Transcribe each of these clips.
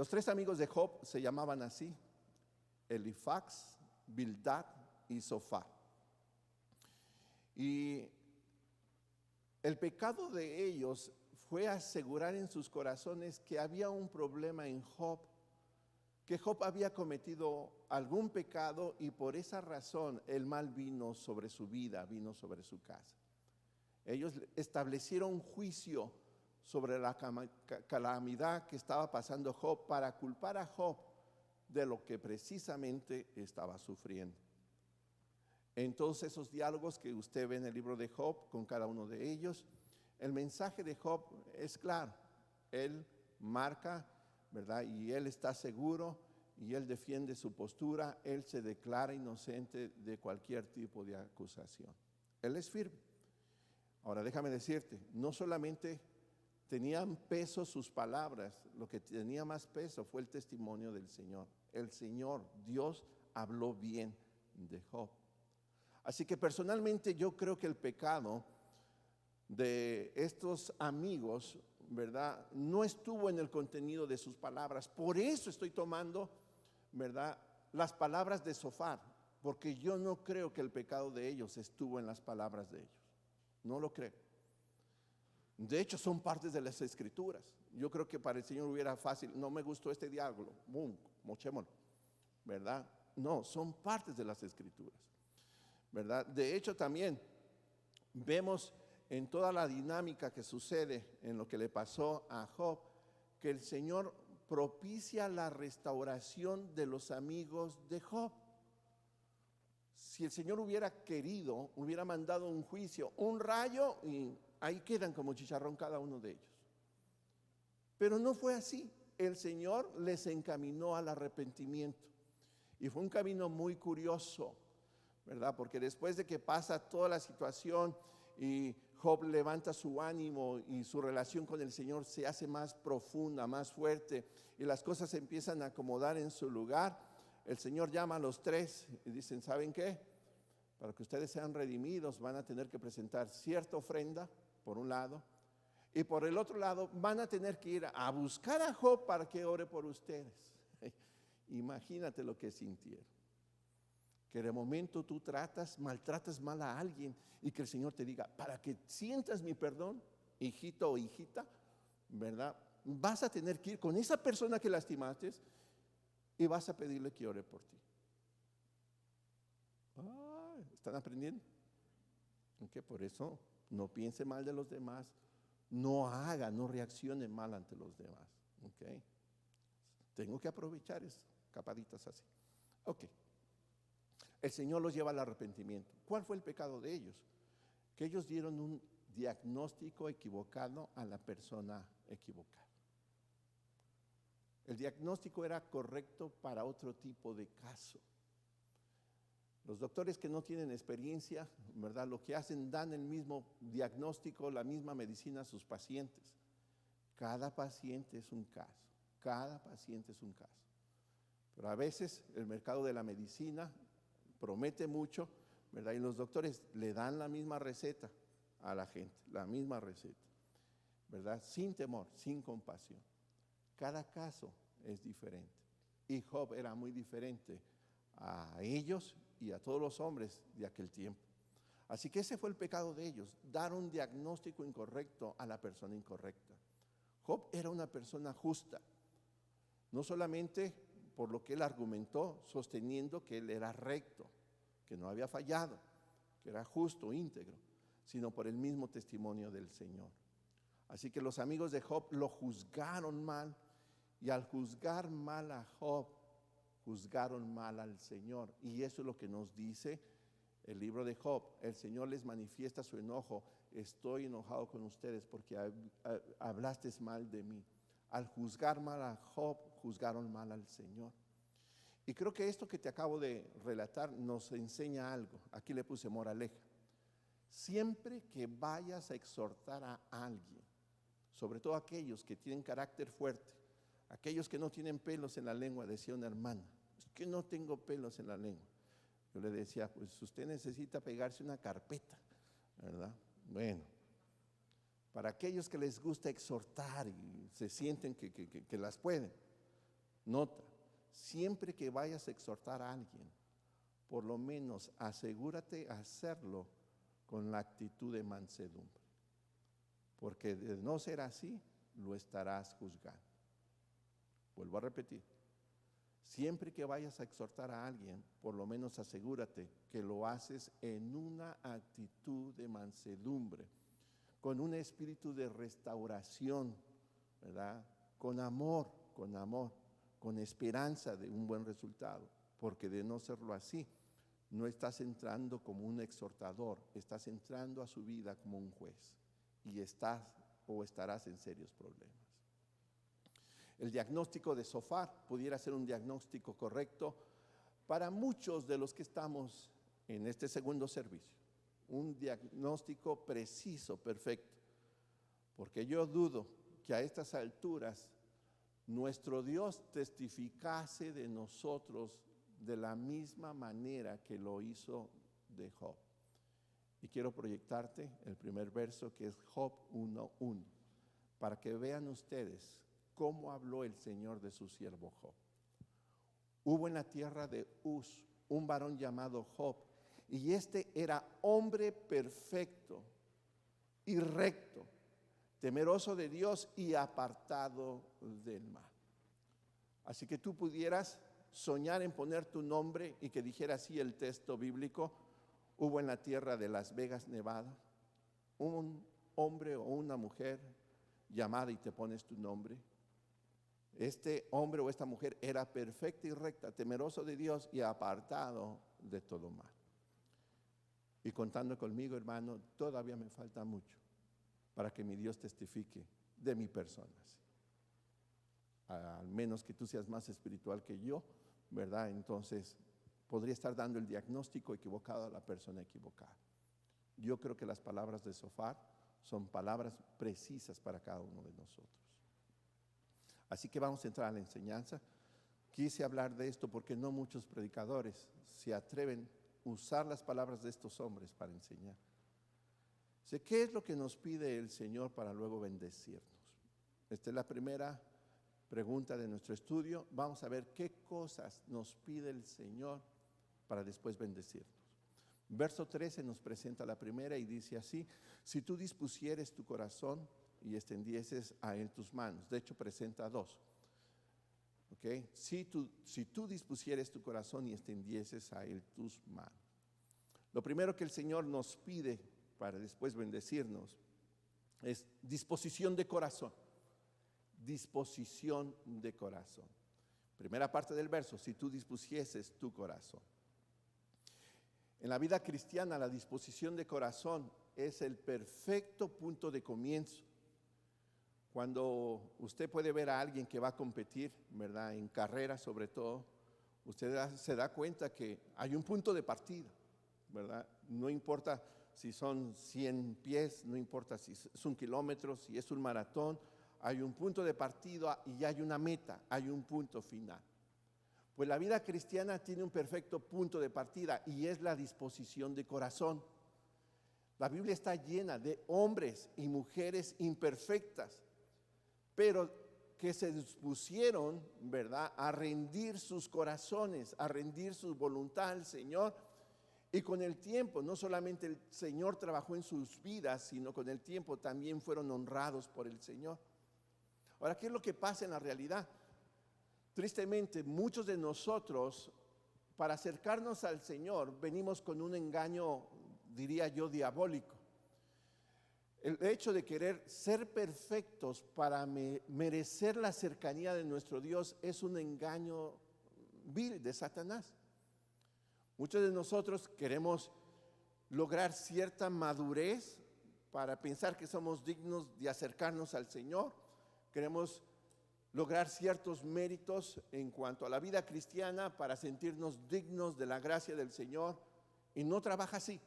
Los tres amigos de Job se llamaban así: Elifax, Bildad y Zofar. Y el pecado de ellos fue asegurar en sus corazones que había un problema en Job, que Job había cometido algún pecado y por esa razón el mal vino sobre su vida, vino sobre su casa. Ellos establecieron juicio sobre la calamidad que estaba pasando Job para culpar a Job de lo que precisamente estaba sufriendo. En todos esos diálogos que usted ve en el libro de Job con cada uno de ellos, el mensaje de Job es claro. Él marca, ¿verdad? Y él está seguro y él defiende su postura. Él se declara inocente de cualquier tipo de acusación. Él es firme. Ahora déjame decirte, no solamente tenían peso sus palabras, lo que tenía más peso fue el testimonio del Señor. El Señor, Dios, habló bien de Job. Así que personalmente yo creo que el pecado de estos amigos, ¿verdad?, no estuvo en el contenido de sus palabras. Por eso estoy tomando, ¿verdad?, las palabras de Zofar, porque yo no creo que el pecado de ellos estuvo en las palabras de ellos. No lo creo. De hecho, son partes de las Escrituras. Yo creo que para el Señor hubiera fácil: no me gustó este diálogo, boom, mochémoslo, ¿verdad? No, son partes de las Escrituras, ¿verdad? De hecho, también vemos en toda la dinámica que sucede en lo que le pasó a Job, que el Señor propicia la restauración de los amigos de Job. Si el Señor hubiera querido, hubiera mandado un juicio, un rayo, y ahí quedan como chicharrón cada uno de ellos. Pero no fue así. El Señor les encaminó al arrepentimiento. Y fue un camino muy curioso, ¿verdad? Porque después de que pasa toda la situación y Job levanta su ánimo y su relación con el Señor se hace más profunda, más fuerte, y las cosas se empiezan a acomodar en su lugar, el Señor llama a los tres y dicen: ¿saben qué? Para que ustedes sean redimidos van a tener que presentar cierta ofrenda, por un lado, y por el otro lado van a tener que ir a buscar a Job para que ore por ustedes. Imagínate lo que sintieron. Que de momento tú maltratas mal a alguien y que el Señor te diga: para que sientas mi perdón, hijito o hijita, ¿verdad?, vas a tener que ir con esa persona que lastimaste y vas a pedirle que ore por ti. ¿Están aprendiendo? Okay, por eso no piense mal de los demás, no reaccione mal ante los demás. Okay. Tengo que aprovechar eso, capaditas así. Ok. El Señor los lleva al arrepentimiento. ¿Cuál fue el pecado de ellos? Que ellos dieron un diagnóstico equivocado a la persona equivocada. El diagnóstico era correcto para otro tipo de caso. Los doctores que no tienen experiencia, ¿verdad?, lo que hacen, dan el mismo diagnóstico, la misma medicina a sus pacientes. Cada paciente es un caso, cada paciente es un caso. Pero a veces el mercado de la medicina promete mucho, ¿verdad?, y los doctores le dan la misma receta a la gente, la misma receta, ¿verdad?, sin temor, sin compasión. Cada caso es diferente. Y Job era muy diferente a ellos y a todos los hombres de aquel tiempo. Así que ese fue el pecado de ellos: dar un diagnóstico incorrecto a la persona incorrecta. Job era una persona justa, no solamente por lo que él argumentó, sosteniendo que él era recto, que no había fallado, que era justo, íntegro, sino por el mismo testimonio del Señor. Así que los amigos de Job lo juzgaron mal, y al juzgar mal a Job, juzgaron mal al Señor. Y eso es lo que nos dice el libro de Job. El Señor les manifiesta su enojo: estoy enojado con ustedes porque hablaste mal de mí. Al juzgar mal a Job, juzgaron mal al Señor. Y creo que esto que te acabo de relatar nos enseña algo. Aquí le puse moraleja. Siempre que vayas a exhortar a alguien, sobre todo aquellos que tienen carácter fuerte, aquellos que no tienen pelos en la lengua, decía una hermana: es que no tengo pelos en la lengua. Yo le decía: pues usted necesita pegarse una carpeta, ¿verdad? Bueno, para aquellos que les gusta exhortar y se sienten que las pueden, Nota, siempre que vayas a exhortar a alguien, por lo menos asegúrate hacerlo con la actitud de mansedumbre, porque de no ser así, lo estarás juzgando. Vuelvo a repetir, siempre que vayas a exhortar a alguien, por lo menos asegúrate que lo haces en una actitud de mansedumbre, con un espíritu de restauración, ¿verdad? Con amor, con esperanza de un buen resultado, porque de no serlo así, no estás entrando como un exhortador, estás entrando a su vida como un juez y estarás en serios problemas. El diagnóstico de Zofar pudiera ser un diagnóstico correcto para muchos de los que estamos en este segundo servicio. Un diagnóstico preciso, perfecto. Porque yo dudo que a estas alturas nuestro Dios testificase de nosotros de la misma manera que lo hizo de Job. Y quiero proyectarte el primer verso, que es Job 1:1, para que vean ustedes cómo habló el Señor de su siervo Job. Hubo en la tierra de Uz un varón llamado Job, y este era hombre perfecto y recto, temeroso de Dios y apartado del mal. Así que tú pudieras soñar en poner tu nombre y que dijera así el texto bíblico: hubo en la tierra de Las Vegas, Nevada, un hombre o una mujer llamada, y te pones tu nombre. Este hombre o esta mujer era perfecta y recta, temeroso de Dios y apartado de todo mal. Y contando conmigo, hermano, todavía me falta mucho para que mi Dios testifique de mi persona. Al menos que tú seas más espiritual que yo, ¿verdad? Entonces podría estar dando el diagnóstico equivocado a la persona equivocada. Yo creo que las palabras de Zofar son palabras precisas para cada uno de nosotros. Así que vamos a entrar a la enseñanza. Quise hablar de esto porque no muchos predicadores se atreven a usar las palabras de estos hombres para enseñar. ¿Qué es lo que nos pide el Señor para luego bendecirnos? Esta es la primera pregunta de nuestro estudio. Vamos a ver qué cosas nos pide el Señor para después bendecirnos. Verso 13 nos presenta la primera y dice así: si tú dispusieres tu corazón y extendieses a él tus manos. De hecho, presenta dos. ¿Okay? Si tú dispusieres tu corazón y extendieses a él tus manos. Lo primero que el Señor nos pide para después bendecirnos es disposición de corazón. Disposición de corazón. Primera parte del verso: si tú dispusieses tu corazón. En la vida cristiana, la disposición de corazón es el perfecto punto de comienzo. Cuando usted puede ver a alguien que va a competir, ¿verdad? En carrera sobre todo, usted se da cuenta que hay un punto de partida, ¿verdad? No importa si son 100 pies, no importa si es 1 kilómetro, si es un maratón, hay un punto de partida y hay una meta, hay un punto final. Pues la vida cristiana tiene un perfecto punto de partida y es la disposición de corazón. La Biblia está llena de hombres y mujeres imperfectas, pero que se dispusieron, ¿verdad?, a rendir sus corazones, a rendir su voluntad al Señor. Y con el tiempo, no solamente el Señor trabajó en sus vidas, sino con el tiempo también fueron honrados por el Señor. Ahora, ¿qué es lo que pasa en la realidad? Tristemente, muchos de nosotros, para acercarnos al Señor, venimos con un engaño, diría yo, diabólico. El hecho de querer ser perfectos para merecer la cercanía de nuestro Dios es un engaño vil de Satanás. Muchos de nosotros queremos lograr cierta madurez para pensar que somos dignos de acercarnos al Señor. Queremos lograr ciertos méritos en cuanto a la vida cristiana para sentirnos dignos de la gracia del Señor. Y no trabaja así.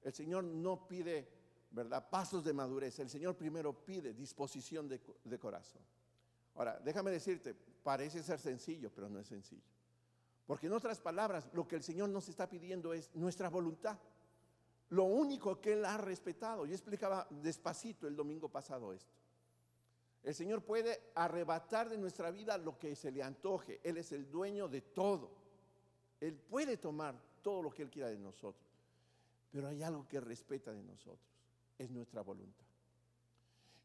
El Señor no pide, ¿verdad?, pasos de madurez. El Señor primero pide disposición de corazón. Ahora, déjame decirte, parece ser sencillo, pero no es sencillo. Porque en otras palabras, lo que el Señor nos está pidiendo es nuestra voluntad. Lo único que Él ha respetado. Yo explicaba despacito el domingo pasado esto. El Señor puede arrebatar de nuestra vida lo que se le antoje. Él es el dueño de todo. Él puede tomar todo lo que Él quiera de nosotros. Pero hay algo que respeta de nosotros. Es nuestra voluntad.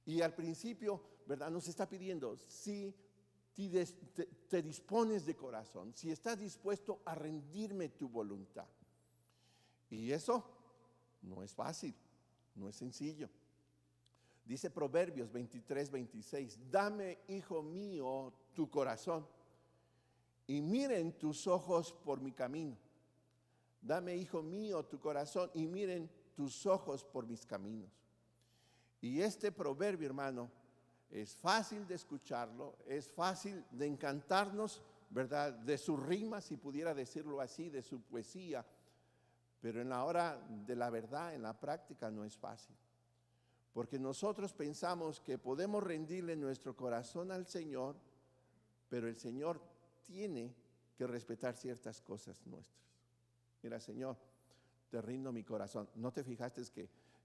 Y al principio, ¿verdad? Nos está pidiendo, si te dispones de corazón, si estás dispuesto a rendirme tu voluntad. Y eso no es fácil, no es sencillo. Dice Proverbios 23:26, dame, hijo mío, tu corazón y miren tus ojos por mi camino. Dame, hijo mío, tu corazón y miren tus ojos por mis caminos. Y este proverbio, hermano, es fácil de escucharlo, es fácil de encantarnos, ¿verdad? De su rima, si pudiera decirlo así, de su poesía. Pero en la hora de la verdad, en la práctica, no es fácil. Porque nosotros pensamos que podemos rendirle nuestro corazón al Señor, pero el Señor tiene que respetar ciertas cosas nuestras. Mira, Señor, te rindo mi corazón. ¿No te fijaste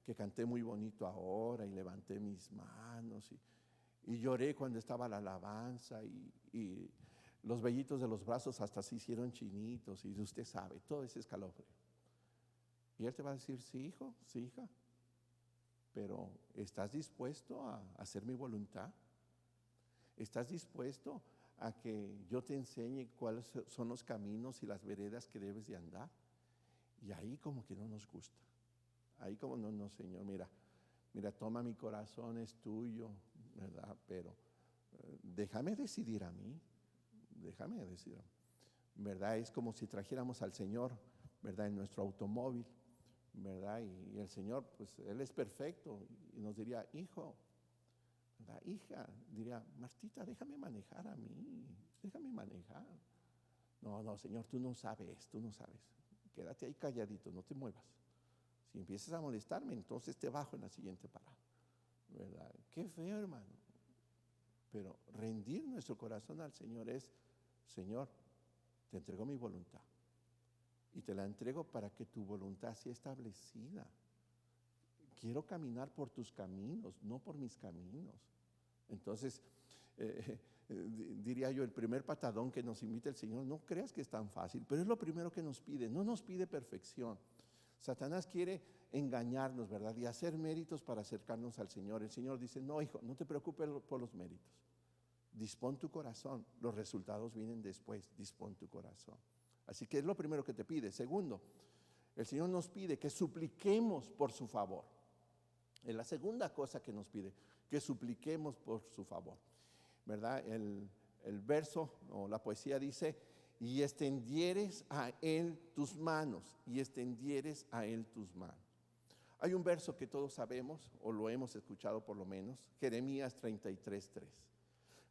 que canté muy bonito ahora y levanté mis manos y lloré cuando estaba la alabanza y los vellitos de los brazos hasta se hicieron chinitos y usted sabe, todo ese escalofrío? Y Él te va a decir, sí, hijo, sí, hija, pero ¿estás dispuesto a hacer mi voluntad? ¿Estás dispuesto a que yo te enseñe cuáles son los caminos y las veredas que debes de andar? Y ahí como que no nos gusta. Ahí como no, Señor, mira, toma mi corazón, es tuyo, ¿verdad? Pero déjame decidir a mí, ¿verdad? Es como si trajéramos al Señor, ¿verdad? En nuestro automóvil, ¿verdad? Y el Señor, pues Él es perfecto y nos diría, hijo, ¿verdad? Hija, diría, Martita, déjame manejar a mí, déjame manejar. No, Señor, tú no sabes, quédate ahí calladito, no te muevas. Si empiezas a molestarme, entonces te bajo en la siguiente parada, ¿verdad? Qué feo, hermano. Pero rendir nuestro corazón al Señor es, Señor, te entrego mi voluntad y te la entrego para que tu voluntad sea establecida. Quiero caminar por tus caminos, no por mis caminos. Entonces, diría yo, el primer patadón que nos invita el Señor, no creas que es tan fácil, pero es lo primero que nos pide. No nos pide perfección. Satanás quiere engañarnos, ¿verdad? Y hacer méritos para acercarnos al Señor. El Señor dice, no, hijo, no te preocupes por los méritos. Dispón tu corazón. Los resultados vienen después. Dispón tu corazón. Así que es lo primero que te pide. Segundo, el Señor nos pide que supliquemos por su favor. Es la segunda cosa que nos pide, que supliquemos por su favor, ¿verdad? El verso o la poesía dice, y extendieres a Él tus manos, y extendieres a Él tus manos. Hay un verso que todos sabemos, o lo hemos escuchado por lo menos, Jeremías 33:3.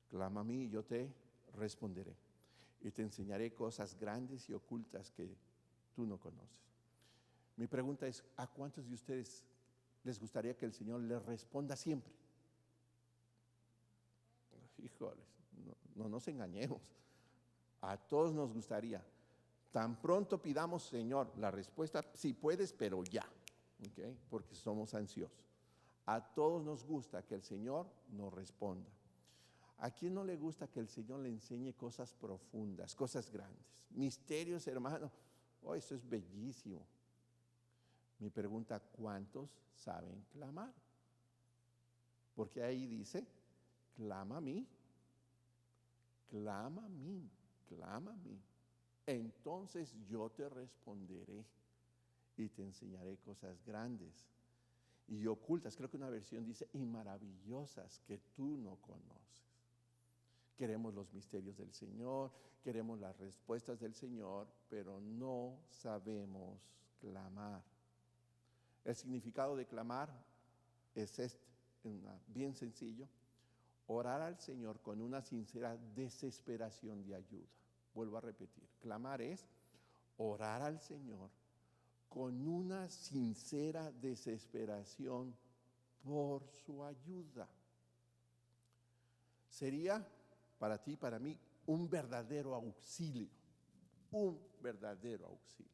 Clama a mí y yo te responderé, y te enseñaré cosas grandes y ocultas que tú no conoces. Mi pregunta es, ¿a cuántos de ustedes les gustaría que el Señor les responda siempre? Híjoles, no nos engañemos. A todos nos gustaría. Tan pronto pidamos, Señor, la respuesta, sí puedes, pero ya, ¿okay? Porque somos ansiosos. A todos nos gusta que el Señor nos responda. ¿A quién no le gusta que el Señor le enseñe cosas profundas, cosas grandes? Misterios, hermano. Oh, eso es bellísimo. Mi pregunta, ¿cuántos saben clamar? Porque ahí dice, clama a mí, clama a mí, clama a mí. Entonces yo te responderé y te enseñaré cosas grandes y ocultas. Creo que una versión dice, y maravillosas que tú no conoces. Queremos los misterios del Señor, queremos las respuestas del Señor, pero no sabemos clamar. El significado de clamar es bien sencillo: orar al Señor con una sincera desesperación de ayuda. Vuelvo a repetir, clamar es orar al Señor con una sincera desesperación por su ayuda. Sería para ti, para mí, un verdadero auxilio, un verdadero auxilio.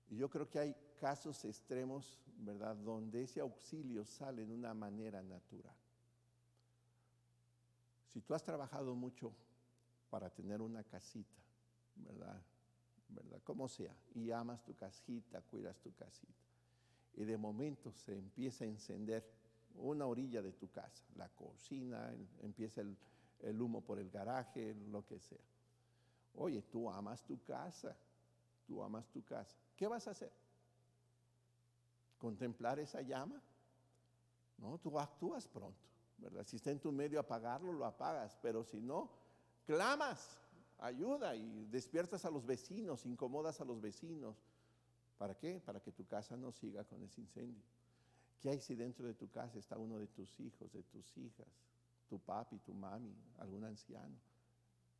Y yo creo que hay casos extremos, ¿verdad?, donde ese auxilio sale de una manera natural. Si tú has trabajado mucho para tener una casita, ¿verdad? ¿Verdad? Como sea, y amas tu casita, cuidas tu casita, y de momento se empieza a encender una orilla de tu casa, la cocina, empieza el humo por el garaje, lo que sea. Oye, tú amas tu casa, tú amas tu casa. ¿Qué vas a hacer? ¿Contemplar esa llama? No, tú actúas pronto, ¿verdad? Si está en tu medio apagarlo, lo apagas, pero si no, clamas ayuda y despiertas a los vecinos, incomodas a los vecinos. ¿Para qué? Para que tu casa no siga con ese incendio. ¿Qué hay si dentro de tu casa está uno de tus hijos, de tus hijas, tu papi, tu mami, algún anciano,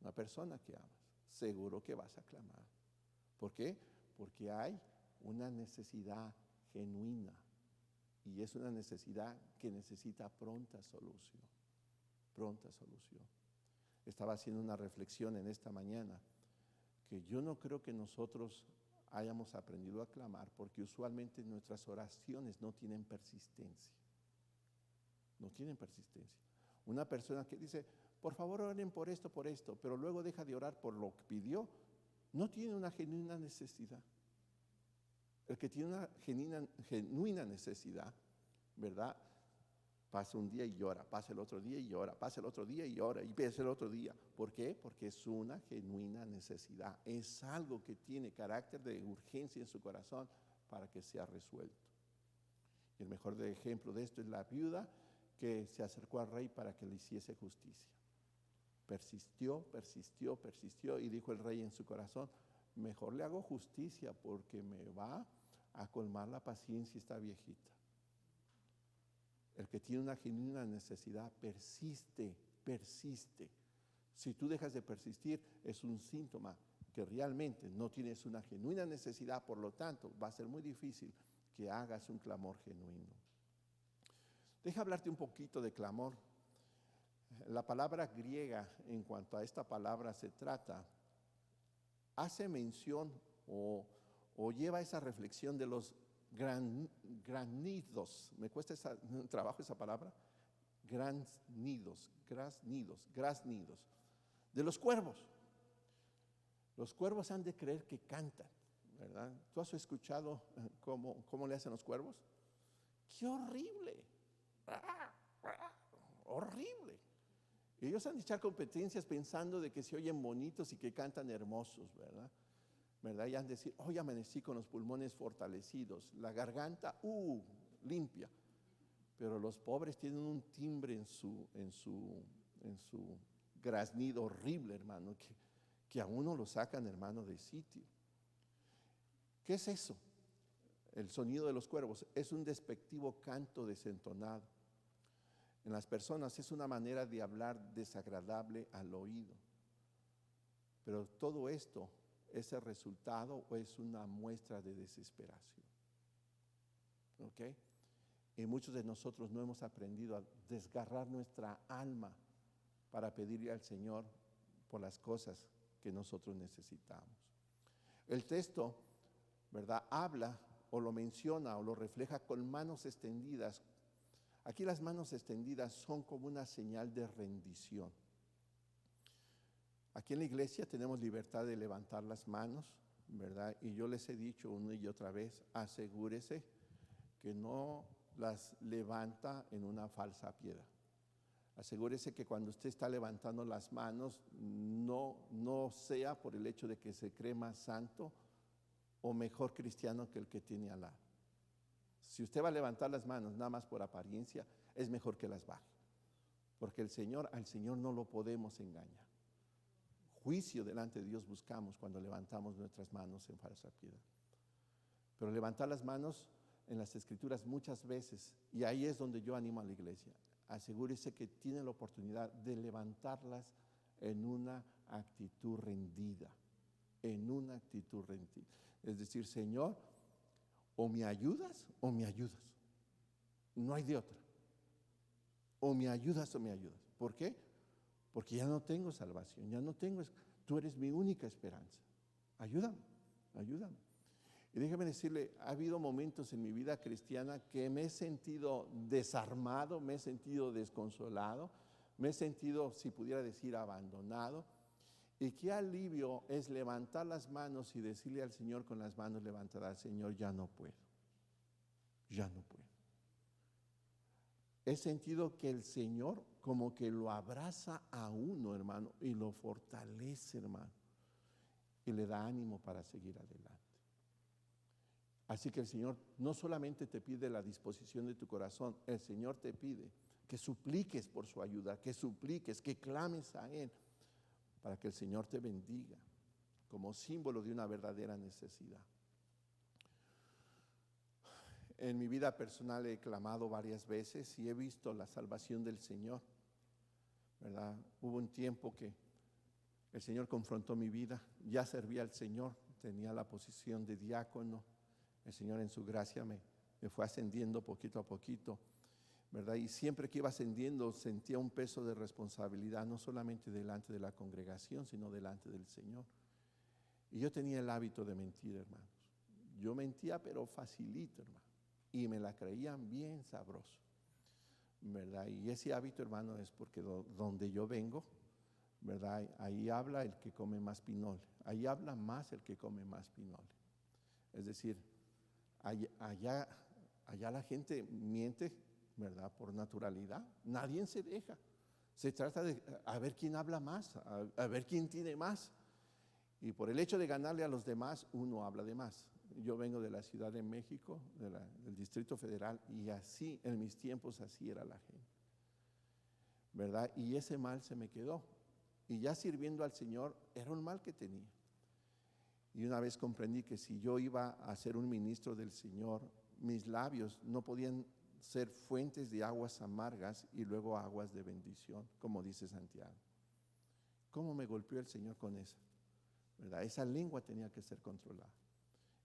una persona que amas? Seguro que vas a clamar. ¿Por qué? Porque hay una necesidad genuina y es una necesidad que necesita pronta solución. Pronta solución. Estaba haciendo una reflexión en esta mañana que yo no creo que nosotros hayamos aprendido a clamar porque usualmente nuestras oraciones no tienen persistencia. No tienen persistencia. Una persona que dice, por favor oren por esto, pero luego deja de orar por lo que pidió, no tiene una genuina necesidad. El que tiene una genuina necesidad, ¿verdad? Pasa un día y llora, pasa el otro día y llora, pasa el otro día y llora, y pasa el otro día. ¿Por qué? Porque es una genuina necesidad. Es algo que tiene carácter de urgencia en su corazón para que sea resuelto. Y el mejor ejemplo de esto es la viuda que se acercó al rey para que le hiciese justicia. Persistió, persistió, persistió y dijo el rey en su corazón, mejor le hago justicia porque me va a colmar la paciencia esta viejita. El que tiene una genuina necesidad persiste, persiste. Si tú dejas de persistir, es un síntoma que realmente no tienes una genuina necesidad, por lo tanto, va a ser muy difícil que hagas un clamor genuino. Deja hablarte un poquito de clamor. La palabra griega, en cuanto a esta palabra se trata, hace mención o lleva esa reflexión de los granidos. Me cuesta trabajo esa palabra. Graznidos. De los cuervos. Los cuervos han de creer que cantan, ¿verdad? ¿Tú has escuchado cómo le hacen los cuervos? ¡Qué horrible! ¡Horrible! Ellos han de echar competencias pensando de que se oyen bonitos y que cantan hermosos, ¿verdad? ¿Verdad? Y han de decir, hoy amanecí con los pulmones fortalecidos, la garganta, limpia. Pero los pobres tienen un timbre en su graznido horrible, hermano, que a uno lo sacan, hermano, de sitio. ¿Qué es eso? El sonido de los cuervos es un despectivo canto desentonado. En las personas es una manera de hablar desagradable al oído. Pero todo esto es el resultado o es una muestra de desesperación. ¿Ok? Y muchos de nosotros no hemos aprendido a desgarrar nuestra alma para pedirle al Señor por las cosas que nosotros necesitamos. El texto, ¿verdad?, habla o lo menciona o lo refleja con manos extendidas. Aquí las manos extendidas son como una señal de rendición. Aquí en la iglesia tenemos libertad de levantar las manos, ¿verdad? Y yo les he dicho una y otra vez, asegúrese que no las levanta en una falsa piedad. Asegúrese que cuando usted está levantando las manos, no sea por el hecho de que se cree más santo o mejor cristiano que el que tiene al lado. Si usted va a levantar las manos nada más por apariencia, es mejor que las baje. Porque al Señor no lo podemos engañar. Juicio delante de Dios buscamos cuando levantamos nuestras manos en falsa piedad. Pero levantar las manos en las Escrituras muchas veces, y ahí es donde yo animo a la iglesia, asegúrese que tiene la oportunidad de levantarlas en una actitud rendida, en una actitud rendida. Es decir, Señor, o me ayudas o me ayudas. No hay de otra. O me ayudas o me ayudas. ¿Por qué? Porque ya no tengo salvación, ya no tengo, tú eres mi única esperanza. Ayúdame, ayúdame. Y déjame decirle, ha habido momentos en mi vida cristiana que me he sentido desarmado, me he sentido desconsolado, Me he sentido, si pudiera decir, abandonado. Y qué alivio es levantar las manos y decirle al Señor con las manos levantadas: Señor, ya no puedo, ya no puedo. He sentido que el Señor como que lo abraza a uno, hermano, y lo fortalece, hermano, y le da ánimo para seguir adelante. Así que el Señor no solamente te pide la disposición de tu corazón, el Señor te pide que supliques por su ayuda, que supliques, que clames a Él, para que el Señor te bendiga como símbolo de una verdadera necesidad. En mi vida personal he clamado varias veces y he visto la salvación del Señor, ¿verdad? Hubo un tiempo que el Señor confrontó mi vida, ya servía al Señor, tenía la posición de diácono. El Señor en su gracia me fue ascendiendo poquito a poquito, ¿verdad? Y siempre que iba ascendiendo sentía un peso de responsabilidad, no solamente delante de la congregación, sino delante del Señor. Y yo tenía el hábito de mentir, hermanos. Yo mentía, pero facilito, hermano. Y me la creían bien sabroso, ¿verdad? Y ese hábito, hermano, es porque donde yo vengo, ¿verdad? Ahí habla el que come más pinole. Ahí habla más el que come más pinole. Es decir, allá la gente miente, ¿verdad? Por naturalidad. Nadie se deja. Se trata de a ver quién habla más, a ver quién tiene más. Y por el hecho de ganarle a los demás, uno habla de más. Yo vengo de la Ciudad de México, del Distrito Federal, y así, en mis tiempos, así era la gente, ¿verdad? Y ese mal se me quedó. Y ya sirviendo al Señor, era un mal que tenía. Y una vez comprendí que si yo iba a ser un ministro del Señor, mis labios no podían ser fuentes de aguas amargas y luego aguas de bendición, como dice Santiago. ¿Cómo me golpeó el Señor con eso? ¿Verdad? Esa lengua tenía que ser controlada.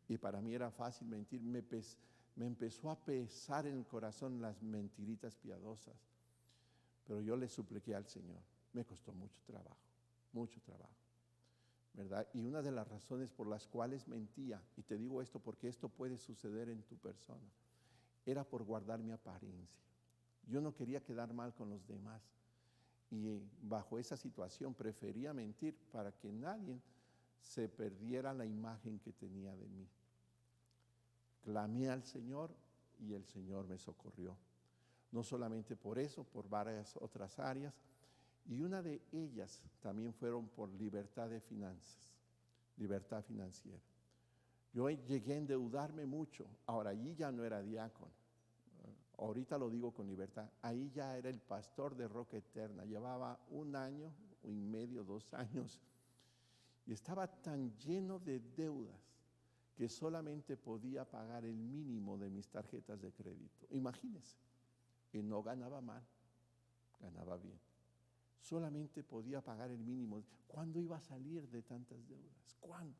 Y para mí era fácil mentir. Me empezó a pesar en el corazón las mentiritas piadosas. Pero yo le supliqué al Señor. Me costó mucho trabajo, ¿verdad? Y una de las razones por las cuales mentía, y te digo esto porque esto puede suceder en tu persona, era por guardar mi apariencia. Yo no quería quedar mal con los demás. Y bajo esa situación prefería mentir para que nadie se perdiera la imagen que tenía de mí. Clamé al Señor y el Señor me socorrió. No solamente por eso, por varias otras áreas. Y una de ellas también fueron por libertad de finanzas, libertad financiera. Yo llegué a endeudarme mucho. Ahora, allí ya no era diácono. Ahorita lo digo con libertad. Ahí ya era el pastor de Roca Eterna. Llevaba 1 año y medio, 2 años. Y estaba tan lleno de deudas que solamente podía pagar el mínimo de mis tarjetas de crédito. Imagínense. Y no ganaba mal, ganaba bien. Solamente podía pagar el mínimo. ¿Cuándo iba a salir de tantas deudas? ¿Cuándo?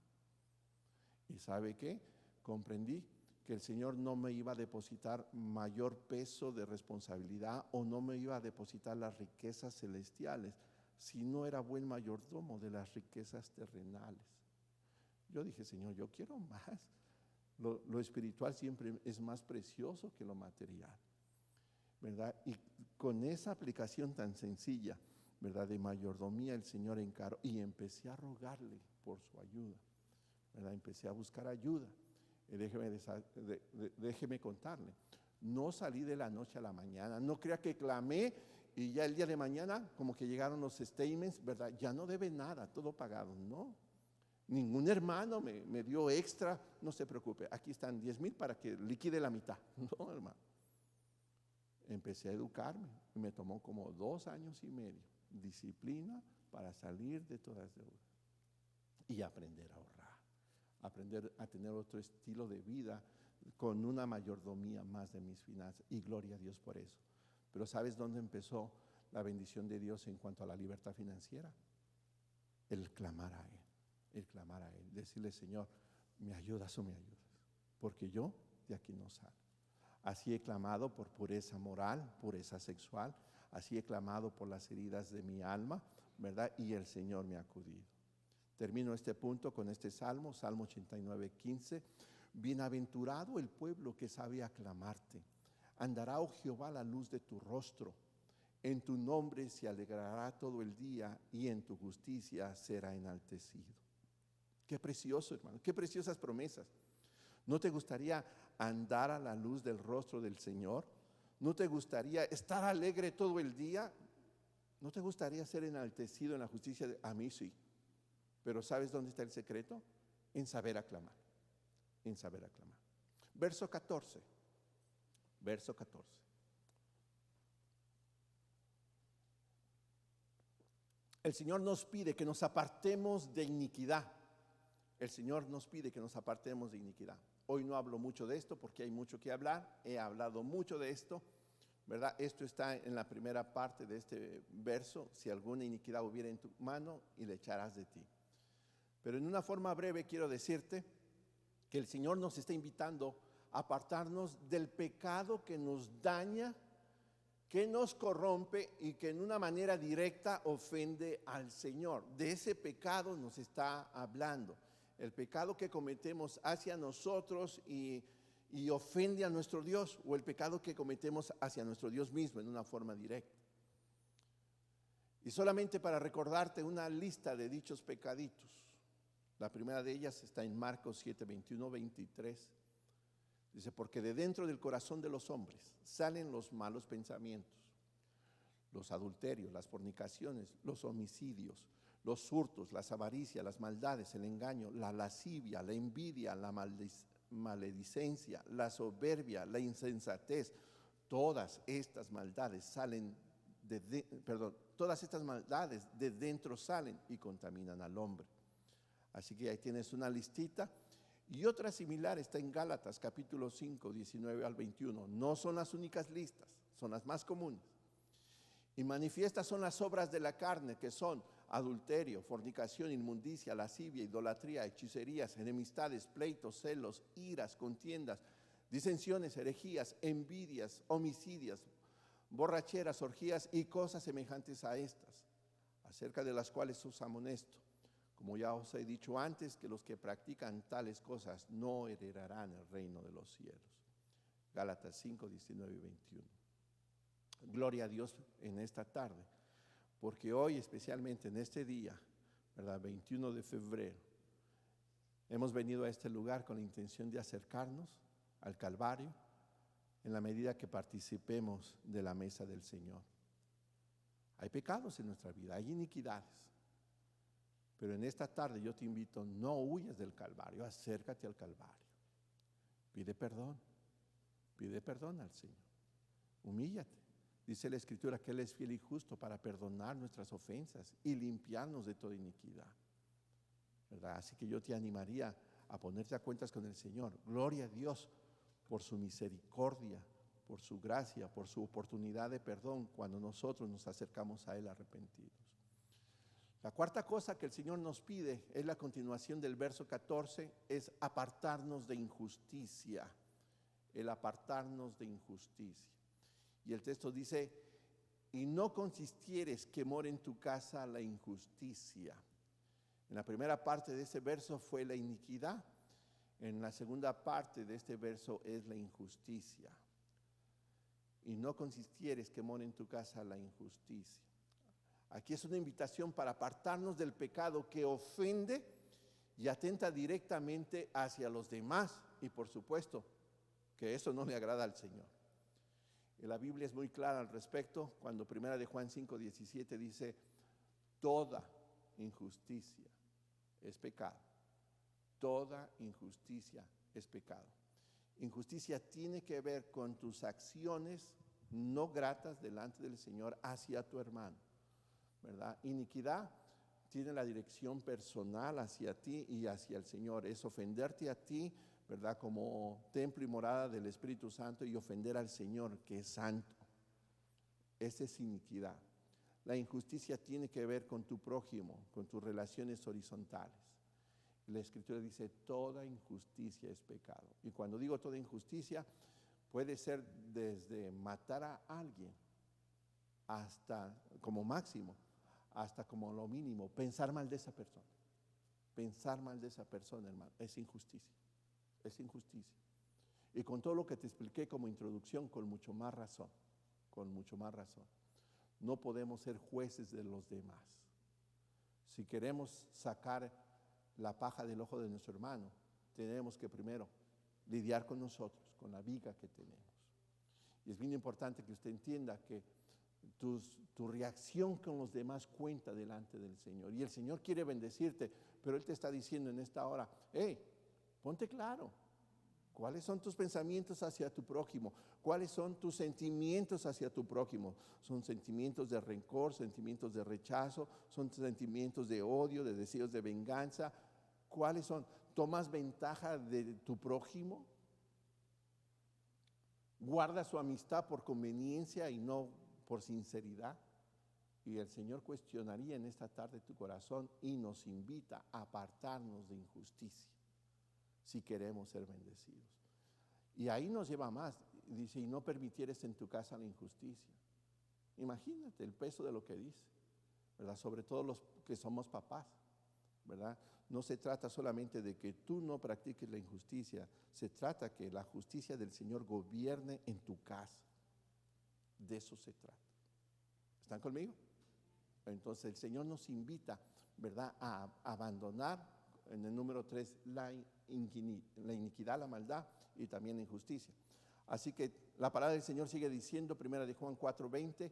¿Y sabe qué? Comprendí que el Señor no me iba a depositar mayor peso de responsabilidad o no me iba a depositar las riquezas celestiales si no era buen mayordomo de las riquezas terrenales. Yo dije, Señor, yo quiero más. Lo espiritual siempre es más precioso que lo material, ¿verdad? Y con esa aplicación tan sencilla, ¿verdad?, de mayordomía, el Señor encaró y empecé a rogarle por su ayuda, ¿verdad? Empecé a buscar ayuda. Déjeme contarle, no salí de la noche a la mañana, no crea que clamé y ya el día de mañana como que llegaron los statements, ¿verdad? Ya no debe nada, todo pagado. No, ningún hermano me dio extra, no se preocupe, aquí están 10,000 para que liquide la mitad. No, hermano. Empecé a educarme y me tomó como 2 años y medio, disciplina para salir de todas deudas y aprender a ahorrar, aprender a tener otro estilo de vida con una mayordomía más de mis finanzas, y gloria a Dios por eso. Pero ¿sabes dónde empezó la bendición de Dios en cuanto a la libertad financiera? El clamar a Él, decirle, Señor, ¿me ayudas o me ayudas? Porque yo de aquí no salgo. Así he clamado por pureza moral, pureza sexual. Así he clamado por las heridas de mi alma, ¿verdad? Y el Señor me ha acudido. Termino este punto con este salmo, Salmo 89:15. Bienaventurado el pueblo que sabe aclamarte. Andará, oh Jehová, la luz de tu rostro. En tu nombre se alegrará todo el día y en tu justicia será enaltecido. Qué precioso, hermano, qué preciosas promesas. ¿No te gustaría andar a la luz del rostro del Señor? ¿No te gustaría estar alegre todo el día? ¿No te gustaría ser enaltecido en la justicia? A mí sí. Pero ¿sabes dónde está el secreto? En saber aclamar. En saber aclamar. Verso 14. Verso 14. El Señor nos pide que nos apartemos de iniquidad. El Señor nos pide que nos apartemos de iniquidad. Hoy no hablo mucho de esto porque hay mucho que hablar. He hablado mucho de esto, ¿verdad? Esto está en la primera parte de este verso. Si alguna iniquidad hubiera en tu mano, y le echarás de ti. Pero en una forma breve quiero decirte que el Señor nos está invitando a apartarnos del pecado que nos daña, que nos corrompe y que en una manera directa ofende al Señor. De ese pecado nos está hablando. El pecado que cometemos hacia nosotros y ofende a nuestro Dios, o el pecado que cometemos hacia nuestro Dios mismo en una forma directa. Y solamente para recordarte una lista de dichos pecaditos. La primera de ellas está en Marcos 7, 21, 23. Dice, porque de dentro del corazón de los hombres salen los malos pensamientos, los adulterios, las fornicaciones, los homicidios, los hurtos, las avaricias, las maldades, el engaño, la lascivia, la envidia, la maledicencia, la soberbia, la insensatez. Todas estas maldades de dentro salen y contaminan al hombre. Así que ahí tienes una listita. Y otra similar está en Gálatas capítulo 5, 19 al 21. No son las únicas listas, son las más comunes. Y manifiestas son las obras de la carne, que son adulterio, fornicación, inmundicia, lascivia, idolatría, hechicerías, enemistades, pleitos, celos, iras, contiendas, disensiones, herejías, envidias, homicidios, borracheras, orgías y cosas semejantes a estas, acerca de las cuales os amonesto, como ya os he dicho antes, que los que practican tales cosas no heredarán el reino de los cielos. Gálatas 5, 19 y 21. Gloria a Dios en esta tarde, porque hoy, especialmente en este día, ¿verdad? 21 de febrero, hemos venido a este lugar con la intención de acercarnos al Calvario en la medida que participemos de la mesa del Señor. Hay pecados en nuestra vida, hay iniquidades, pero en esta tarde yo te invito, no huyas del Calvario, acércate al Calvario, pide perdón al Señor, humíllate. Dice la Escritura que Él es fiel y justo para perdonar nuestras ofensas y limpiarnos de toda iniquidad, ¿verdad? Así que yo te animaría a ponerte a cuentas con el Señor. Gloria a Dios por su misericordia, por su gracia, por su oportunidad de perdón cuando nosotros nos acercamos a Él arrepentidos. La cuarta cosa que el Señor nos pide es la continuación del verso 14, es apartarnos de injusticia, el apartarnos de injusticia. Y el texto dice, y no consistieres que more en tu casa la injusticia. En la primera parte de ese verso fue la iniquidad, en la segunda parte de este verso es la injusticia. Y no consistieres que more en tu casa la injusticia. Aquí es una invitación para apartarnos del pecado que ofende y atenta directamente hacia los demás. Y por supuesto que eso no le agrada al Señor. Y la Biblia es muy clara al respecto cuando 1 de Juan 5, 17 dice, toda injusticia es pecado. Toda injusticia es pecado. Injusticia tiene que ver con tus acciones no gratas delante del Señor hacia tu hermano, ¿verdad? Iniquidad tiene la dirección personal hacia ti y hacia el Señor. Es ofenderte a ti, ¿verdad? Como templo y morada del Espíritu Santo, y ofender al Señor, que es santo. Esa es iniquidad. La injusticia tiene que ver con tu prójimo, con tus relaciones horizontales. La Escritura dice, toda injusticia es pecado. Y cuando digo toda injusticia, puede ser desde matar a alguien, hasta como máximo, hasta como lo mínimo, pensar mal de esa persona. Pensar mal de esa persona, hermano, es injusticia. Es injusticia. Y con todo lo que te expliqué como introducción, con mucho más razón. no podemos ser jueces de los demás. Si queremos sacar la paja del ojo de nuestro hermano, tenemos que primero lidiar con nosotros, con la viga que tenemos. Y es bien importante que usted entienda que tu reacción con los demás cuenta delante del Señor. Y el Señor quiere bendecirte, pero Él te está diciendo en esta hora, hey, ponte claro. ¿Cuáles son tus pensamientos hacia tu prójimo? ¿Cuáles son tus sentimientos hacia tu prójimo? ¿Son sentimientos de rencor, sentimientos de rechazo? ¿Son sentimientos de odio, de deseos de venganza? ¿Cuáles son? ¿Tomas ventaja de tu prójimo? ¿Guardas su amistad por conveniencia y no por sinceridad? Y el Señor cuestionaría en esta tarde tu corazón y nos invita a apartarnos de injusticia si queremos ser bendecidos. Y ahí nos lleva más. Dice, y no permitieres en tu casa la injusticia. Imagínate el peso de lo que dice, ¿verdad? Sobre todo los que somos papás, ¿verdad? No se trata solamente de que tú no practiques la injusticia, se trata que la justicia del Señor gobierne en tu casa. De eso se trata. ¿Están conmigo? Entonces el Señor nos invita, ¿verdad?, a abandonar, en el número 3, la iniquidad, la maldad y también la injusticia. Así que la palabra del Señor sigue diciendo, 1 Juan 4:20,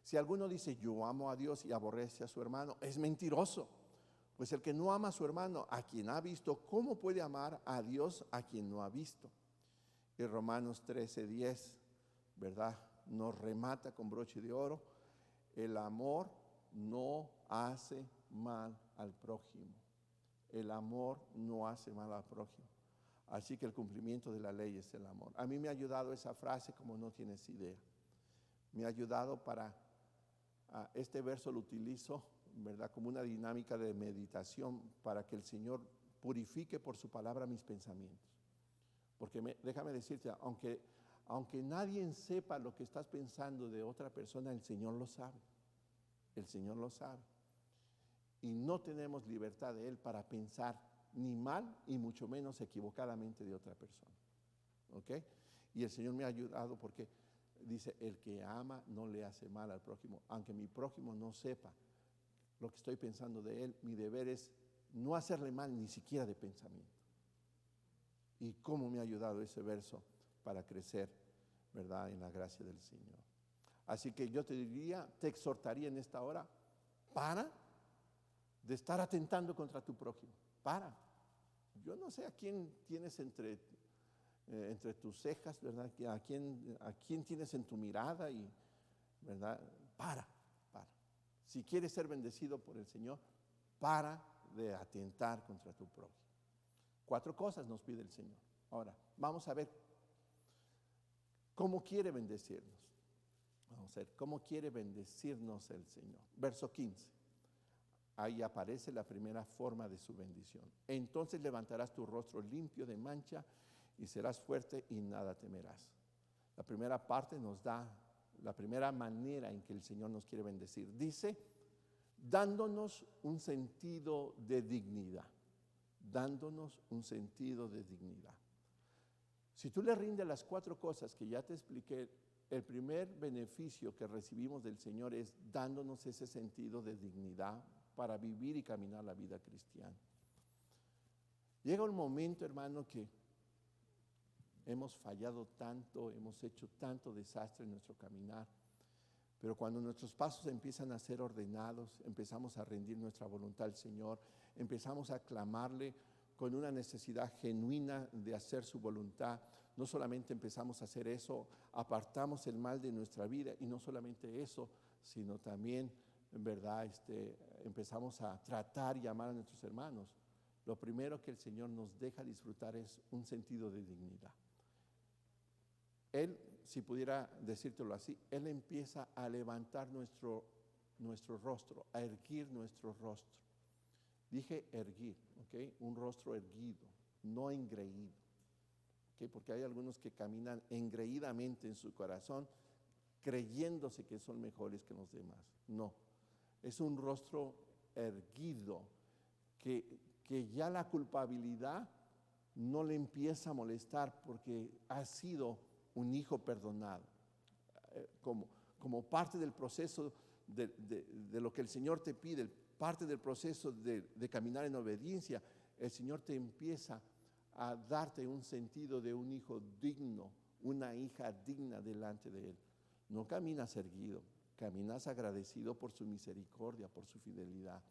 si alguno dice yo amo a Dios y aborrece a su hermano, es mentiroso. Pues el que no ama a su hermano, a quien ha visto, ¿cómo puede amar a Dios a quien no ha visto? Y Romanos 13:10, ¿verdad?, nos remata con broche de oro. El amor no hace mal al prójimo. El amor no hace mal al prójimo. Así que el cumplimiento de la ley es el amor. A mí me ha ayudado esa frase como no tienes idea. Me ha ayudado este verso lo utilizo, ¿verdad?, como una dinámica de meditación para que el Señor purifique por su palabra mis pensamientos. Porque déjame decirte, aunque nadie sepa lo que estás pensando de otra persona, el Señor lo sabe. El Señor lo sabe. Y no tenemos libertad de Él para pensar ni mal y mucho menos equivocadamente de otra persona. ¿Ok? Y el Señor me ha ayudado porque dice, el que ama no le hace mal al prójimo. Aunque mi prójimo no sepa lo que estoy pensando de él, mi deber es no hacerle mal ni siquiera de pensamiento. Y cómo me ha ayudado ese verso para crecer, ¿verdad?, en la gracia del Señor. Así que yo te exhortaría en esta hora, para de estar atentando contra tu prójimo. Para. Yo no sé a quién tienes entre tus cejas, ¿verdad? A quién tienes en tu mirada, y, ¿verdad? Para. Si quieres ser bendecido por el Señor, para de atentar contra tu prójimo. 4 cosas nos pide el Señor. Ahora, vamos a ver cómo quiere bendecirnos. Vamos a ver cómo quiere bendecirnos el Señor. Verso 15. Ahí aparece la primera forma de su bendición. Entonces levantarás tu rostro limpio de mancha y serás fuerte y nada temerás. La primera parte nos da la primera manera en que el Señor nos quiere bendecir. Dice, dándonos un sentido de dignidad. Dándonos un sentido de dignidad. Si tú le rindes las 4 cosas que ya te expliqué, el primer beneficio que recibimos del Señor es dándonos ese sentido de dignidad para vivir y caminar la vida cristiana. Llega un momento, hermano, que hemos fallado tanto, hemos hecho tanto desastre en nuestro caminar, pero cuando nuestros pasos empiezan a ser ordenados, empezamos a rendir nuestra voluntad al Señor, empezamos a clamarle con una necesidad genuina de hacer su voluntad. No solamente empezamos a hacer eso, apartamos el mal de nuestra vida, y no solamente eso, sino también, en verdad, empezamos a tratar y amar a nuestros hermanos. Lo primero que el Señor nos deja disfrutar es un sentido de dignidad. Él, si pudiera decírtelo así, Él empieza a levantar nuestro rostro, a erguir nuestro rostro. Dije erguir, ¿ok? Un rostro erguido, no engreído, ¿ok? Porque hay algunos que caminan engreídamente en su corazón, creyéndose que son mejores que los demás. No, es un rostro erguido, que ya la culpabilidad no le empieza a molestar porque ha sido un hijo perdonado. Como parte del proceso de lo que el Señor te pide, parte del proceso de caminar en obediencia, el Señor te empieza a darte un sentido de un hijo digno, una hija digna delante de Él. No caminas erguido, caminas agradecido por su misericordia, por su fidelidad,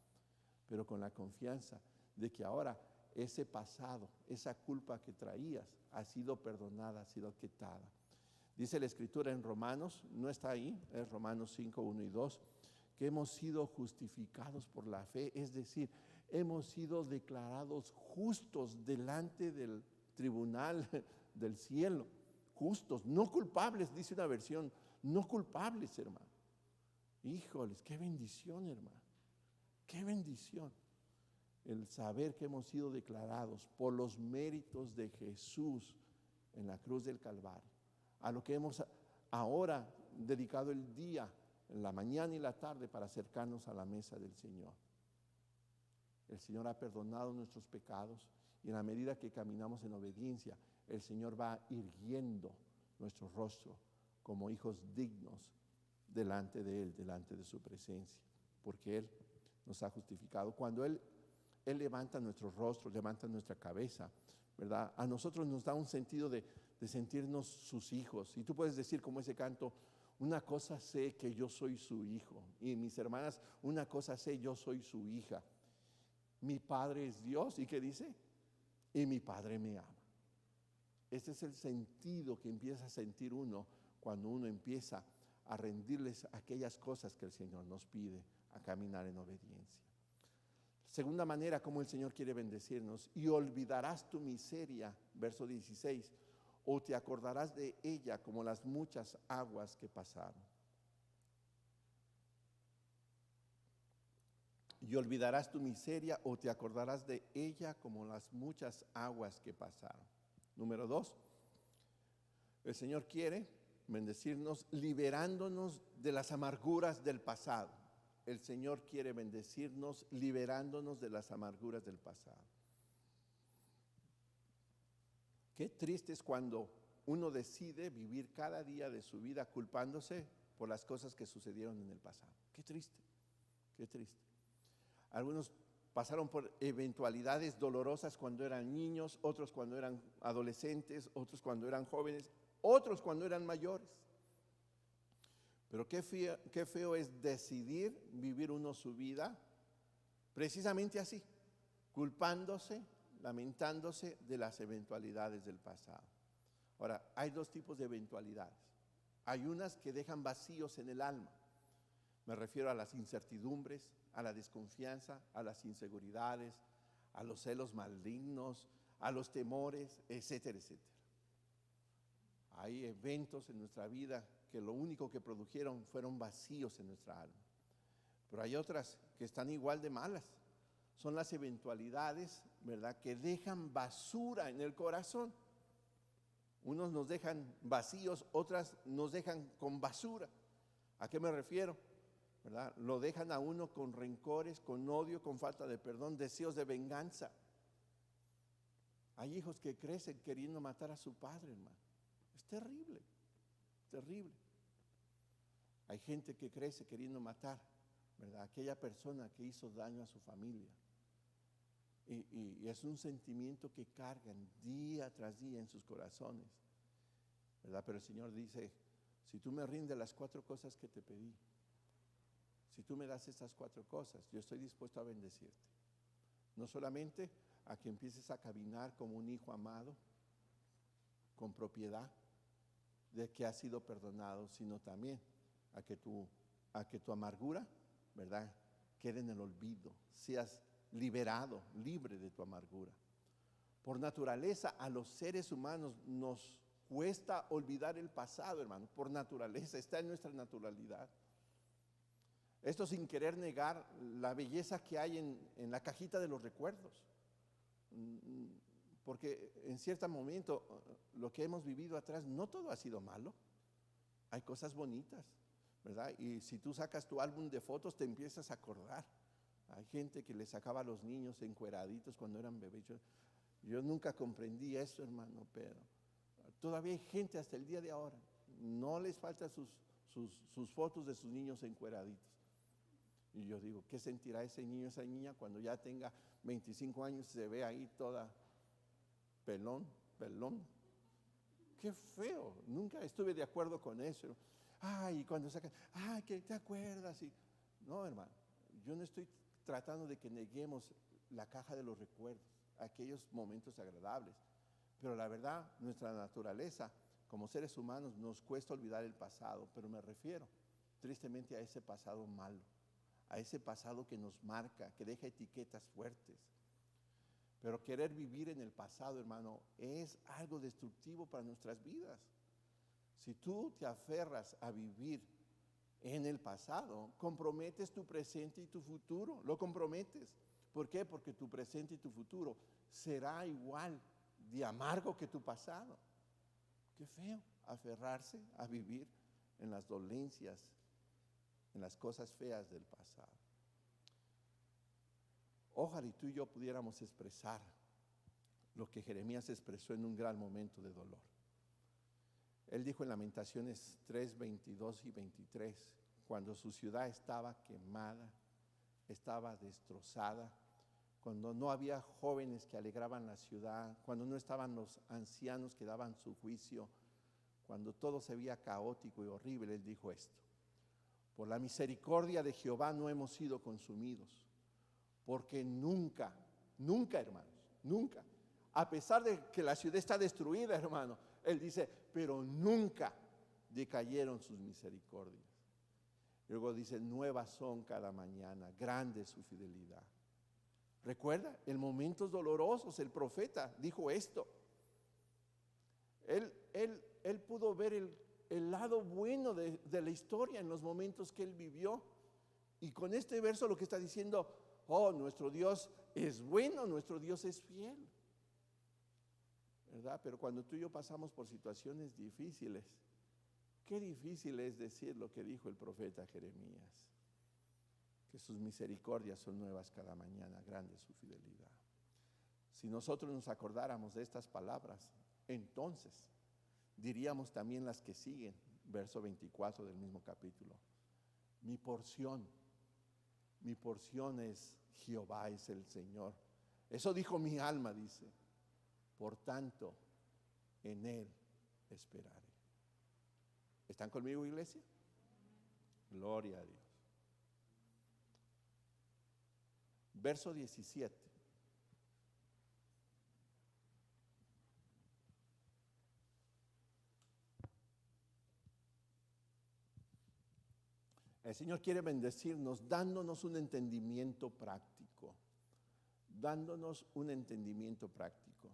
pero con la confianza de que ahora ese pasado, esa culpa que traías, ha sido perdonada, ha sido quitada. Dice la Escritura en Romanos, no está ahí, es Romanos 5, 1 y 2, que hemos sido justificados por la fe, es decir, hemos sido declarados justos delante del tribunal del cielo, justos, no culpables, dice una versión, no culpables, hermano. Híjoles, qué bendición, hermano, qué bendición el saber que hemos sido declarados por los méritos de Jesús en la cruz del Calvario, a lo que hemos ahora dedicado el día, en la mañana y la tarde, para acercarnos a la mesa del Señor. El Señor ha perdonado nuestros pecados y en la medida que caminamos en obediencia, el Señor va irguiendo nuestro rostro como hijos dignos delante de Él, delante de su presencia, porque Él nos ha justificado. Cuando Él levanta nuestro rostro, levanta nuestra cabeza, ¿verdad? A nosotros nos da un sentido de sentirnos sus hijos. Y tú puedes decir como ese canto, una cosa sé que yo soy su hijo. Y mis hermanas, una cosa sé, yo soy su hija. Mi Padre es Dios, ¿y qué dice? Y mi Padre me ama. Ese es el sentido que empieza a sentir uno cuando uno empieza a rendirles aquellas cosas que el Señor nos pide, a caminar en obediencia. Segunda manera como el Señor quiere bendecirnos: y olvidarás tu miseria, verso 16, o te acordarás de ella como las muchas aguas que pasaron. Y olvidarás tu miseria o te acordarás de ella como las muchas aguas que pasaron. Número 2, el Señor quiere bendecirnos liberándonos de las amarguras del pasado. El Señor quiere bendecirnos liberándonos de las amarguras del pasado. Qué triste es cuando uno decide vivir cada día de su vida culpándose por las cosas que sucedieron en el pasado. Qué triste, qué triste. Algunos pasaron por eventualidades dolorosas cuando eran niños, otros cuando eran adolescentes, otros cuando eran jóvenes, otros cuando eran mayores. Pero qué feo es decidir vivir uno su vida precisamente así, culpándose, lamentándose de las eventualidades del pasado. Ahora, hay dos tipos de eventualidades. Hay unas que dejan vacíos en el alma. Me refiero a las incertidumbres, a la desconfianza, a las inseguridades, a los celos malignos, a los temores, etcétera, etcétera. Hay eventos en nuestra vida que lo único que produjeron fueron vacíos en nuestra alma. Pero hay otras que están igual de malas. Son las eventualidades, ¿verdad?, que dejan basura en el corazón. Unos nos dejan vacíos, otras nos dejan con basura. ¿A qué me refiero? ¿Verdad? Lo dejan a uno con rencores, con odio, con falta de perdón, deseos de venganza. Hay hijos que crecen queriendo matar a su padre, hermano. Es terrible, terrible. Hay gente que crece queriendo matar, ¿verdad?, aquella persona que hizo daño a su familia. Y es un sentimiento que cargan día tras día en sus corazones, ¿verdad? Pero el Señor dice, si tú me rindes las 4 cosas que te pedí, si tú me das estas 4 cosas, yo estoy dispuesto a bendecirte. No solamente a que empieces a caminar como un hijo amado, con propiedad de que has sido perdonado, sino también a que tu amargura, ¿verdad?, quede en el olvido, seas liberado, libre de tu amargura. Por naturaleza, a los seres humanos nos cuesta olvidar el pasado, hermano. Por naturaleza, está en nuestra naturalidad. Esto sin querer negar la belleza que hay en la cajita de los recuerdos. Porque en cierto momento, lo que hemos vivido atrás, no todo ha sido malo. Hay cosas bonitas, ¿verdad? Y si tú sacas tu álbum de fotos, te empiezas a acordar. Hay gente que le sacaba a los niños encueraditos cuando eran bebés. Yo nunca comprendí eso, hermano, pero todavía hay gente hasta el día de ahora. No les faltan sus fotos de sus niños encueraditos. Y yo digo, ¿qué sentirá ese niño, esa niña cuando ya tenga 25 años y se ve ahí toda pelón? Qué feo, nunca estuve de acuerdo con eso. Ay, cuando sacan, ay, que te acuerdas. No, hermano, yo no estoy tratando de que neguemos la caja de los recuerdos, aquellos momentos agradables. Pero la verdad, nuestra naturaleza, como seres humanos, nos cuesta olvidar el pasado, pero me refiero tristemente a ese pasado malo, a ese pasado que nos marca, que deja etiquetas fuertes. Pero querer vivir en el pasado, hermano, es algo destructivo para nuestras vidas. Si tú te aferras a vivir en el pasado, comprometes tu presente y tu futuro, lo comprometes. ¿Por qué? Porque tu presente y tu futuro será igual de amargo que tu pasado. Qué feo aferrarse a vivir en las dolencias, en las cosas feas del pasado. Ojalá y tú y yo pudiéramos expresar lo que Jeremías expresó en un gran momento de dolor. Él dijo en Lamentaciones 3, 22 y 23, cuando su ciudad estaba quemada, estaba destrozada, cuando no había jóvenes que alegraban la ciudad, cuando no estaban los ancianos que daban su juicio, cuando todo se veía caótico y horrible, él dijo esto: por la misericordia de Jehová no hemos sido consumidos, porque nunca, hermanos, nunca, a pesar de que la ciudad está destruida, hermano, él dice, pero nunca decayeron sus misericordias. Luego dice, nuevas son cada mañana, grande es su fidelidad. Recuerda, en momentos dolorosos el profeta dijo esto. Él pudo ver el lado bueno de la historia en los momentos que él vivió. Y con este verso lo que está diciendo, oh, nuestro Dios es bueno, nuestro Dios es fiel, ¿verdad? Pero cuando tú y yo pasamos por situaciones difíciles, qué difícil es decir lo que dijo el profeta Jeremías, que sus misericordias son nuevas cada mañana, grande es su fidelidad. Si nosotros nos acordáramos de estas palabras, entonces diríamos también las que siguen, verso 24 del mismo capítulo. Mi porción es Jehová, es el Señor. Eso dijo mi alma, dice. Por tanto, en Él esperaré. ¿Están conmigo, iglesia? Gloria a Dios. Verso 17. El Señor quiere bendecirnos dándonos un entendimiento práctico. Dándonos un entendimiento práctico.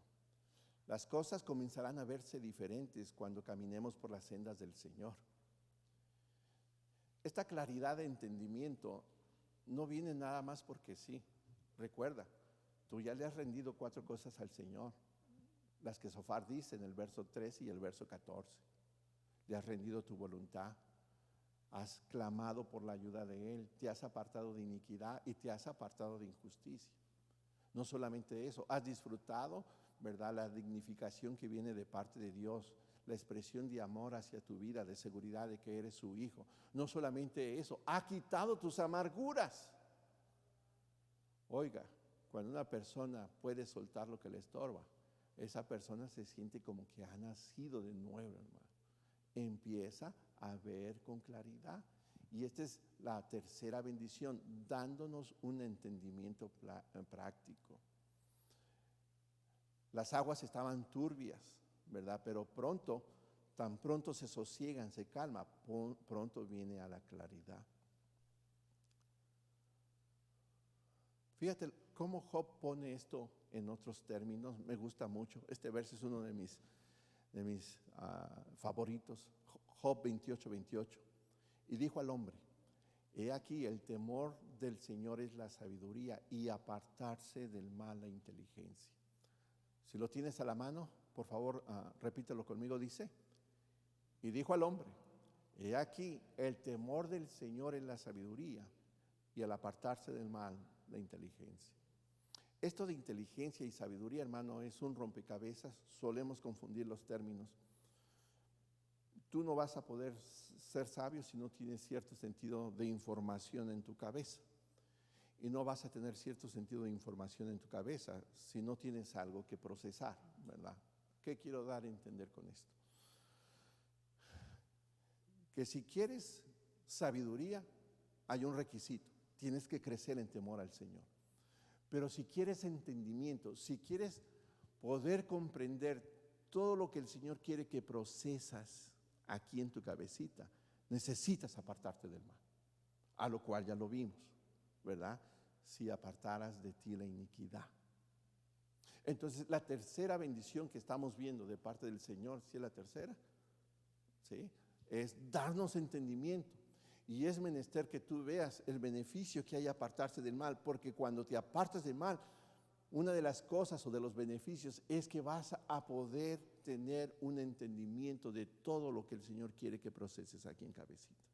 Las cosas comenzarán a verse diferentes cuando caminemos por las sendas del Señor. Esta claridad de entendimiento no viene nada más porque sí. Recuerda, tú ya le has rendido 4 cosas al Señor. Las que Sofar dice en el verso 13 y el verso 14. Le has rendido tu voluntad. Has clamado por la ayuda de Él, te has apartado de iniquidad y te has apartado de injusticia. No solamente eso, has disfrutado, ¿verdad?, la dignificación que viene de parte de Dios, la expresión de amor hacia tu vida, de seguridad de que eres su hijo. No solamente eso, ha quitado tus amarguras. Oiga, cuando una persona puede soltar lo que le estorba, esa persona se siente como que ha nacido de nuevo, hermano. Empieza a ver con claridad. Y esta es la tercera bendición, dándonos un entendimiento práctico. Las aguas estaban turbias, ¿verdad? Pero tan pronto se sosiegan, se calma, pronto viene a la claridad. Fíjate cómo Job pone esto en otros términos, me gusta mucho. Este verso es uno de mis favoritos. Job 28, 28. Y dijo al hombre, he aquí el temor del Señor es la sabiduría y apartarse del mal la inteligencia. Si lo tienes a la mano, por favor, repítelo conmigo, dice. Y dijo al hombre, he aquí el temor del Señor es la sabiduría y al apartarse del mal la inteligencia. Esto de inteligencia y sabiduría, hermano, es un rompecabezas, solemos confundir los términos. Tú no vas a poder ser sabio si no tienes cierto sentido de información en tu cabeza. y no vas a tener cierto sentido de información en tu cabeza si no tienes algo que procesar, ¿verdad? ¿Qué quiero dar a entender con esto? Que si quieres sabiduría, hay un requisito: tienes que crecer en temor al Señor. Pero si quieres entendimiento, si quieres poder comprender todo lo que el Señor quiere que procesas aquí en tu cabecita, necesitas apartarte del mal, a lo cual ya lo vimos, ¿verdad? Si apartaras de ti la iniquidad. Entonces, la tercera bendición que estamos viendo de parte del Señor, ¿sí es la tercera? ¿Sí? Es darnos entendimiento. Y es menester que tú veas el beneficio que hay apartarse del mal, porque cuando te apartas del mal, una de las cosas o de los beneficios es que vas a poder tener un entendimiento de todo lo que el Señor quiere que proceses aquí en cabecita.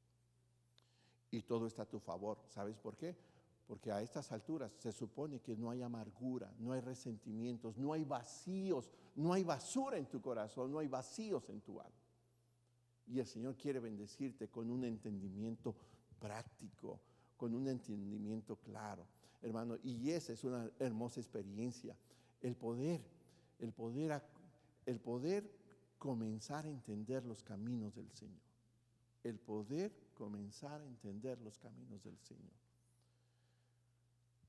Y todo está a tu favor. ¿Sabes por qué? Porque a estas alturas se supone que no hay amargura, no hay resentimientos, no hay vacíos, no hay basura en tu corazón, no hay vacíos en tu alma. Y el Señor quiere bendecirte con un entendimiento práctico, con un entendimiento claro, hermano. Y esa es una hermosa experiencia, el poder comenzar a entender los caminos del Señor. El poder comenzar a entender los caminos del Señor.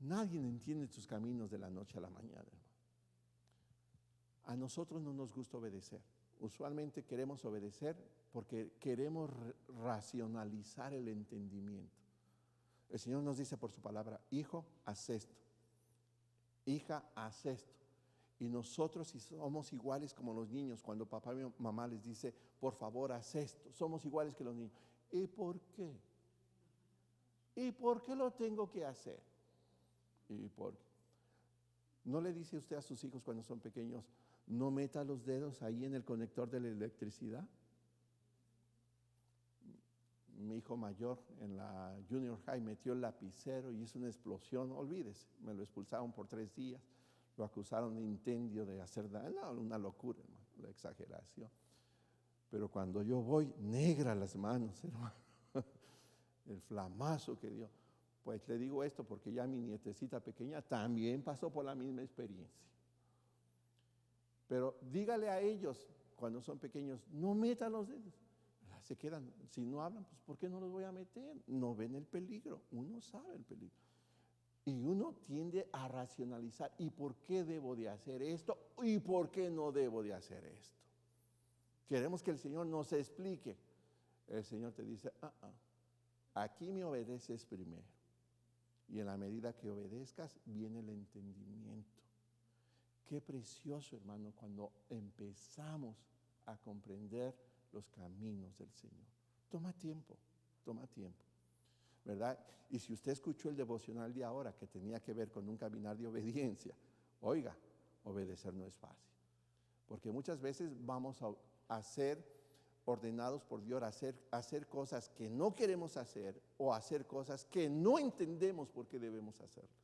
Nadie entiende tus caminos de la noche a la mañana, hermano. A nosotros no nos gusta obedecer. Usualmente queremos obedecer porque queremos racionalizar el entendimiento. El Señor nos dice por su palabra: hijo, haz esto. Hija, haz esto. Y nosotros, si somos iguales como los niños, cuando papá y mamá les dice, por favor, haz esto, somos iguales que los niños. ¿Y por qué? ¿Y por qué lo tengo que hacer? ¿Y por qué? ¿No le dice usted a sus hijos cuando son pequeños, no meta los dedos ahí en el conector de la electricidad? Mi hijo mayor en la Junior High metió el lapicero y hizo una explosión. Olvídese, me lo expulsaron por 3 días. Lo acusaron de incendio, de hacer daño. No, una locura, hermano, la exageración. Pero cuando yo voy, negra las manos, hermano. El flamazo que dio. Pues le digo esto porque ya mi nietecita pequeña también pasó por la misma experiencia. Pero dígale a ellos, cuando son pequeños, no metan los dedos. Se quedan, si no hablan, pues ¿por qué no los voy a meter? No ven el peligro, uno sabe el peligro. Y uno tiende a racionalizar, ¿y por qué debo de hacer esto? ¿Y por qué no debo de hacer esto? Queremos que el Señor nos explique. El Señor te dice, aquí me obedeces primero. Y en la medida que obedezcas, viene el entendimiento. Qué precioso, hermano, cuando empezamos a comprender los caminos del Señor. Toma tiempo, ¿verdad? Y si usted escuchó el devocional de ahora, que tenía que ver con un caminar de obediencia, oiga, obedecer no es fácil. Porque muchas veces vamos a ser ordenados por Dios a hacer cosas que no queremos hacer o hacer cosas que no entendemos por qué debemos hacerlas.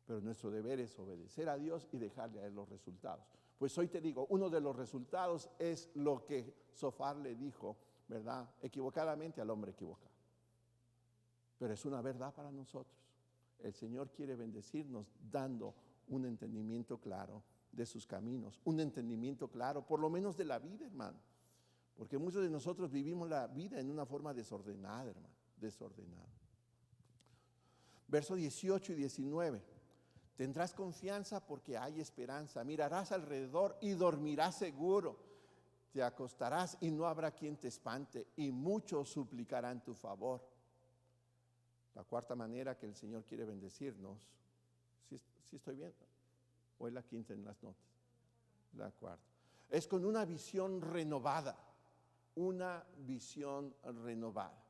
Pero nuestro deber es obedecer a Dios y dejarle a Él los resultados. Pues hoy te digo, uno de los resultados es lo que Sofar le dijo, ¿verdad? Equivocadamente al hombre equivocado. Pero es una verdad para nosotros. El Señor quiere bendecirnos dando un entendimiento claro de sus caminos, un entendimiento claro, por lo menos de la vida, hermano. Porque muchos de nosotros vivimos la vida en una forma desordenada, hermano, desordenada. Verso 18 y 19. Tendrás confianza porque hay esperanza. Mirarás alrededor y dormirás seguro. Te acostarás y no habrá quien te espante, y muchos suplicarán tu favor. La cuarta manera que el Señor quiere bendecirnos, ¿sí estoy bien? ¿O es la quinta en las notas? La cuarta. Es con una visión renovada. Una visión renovada.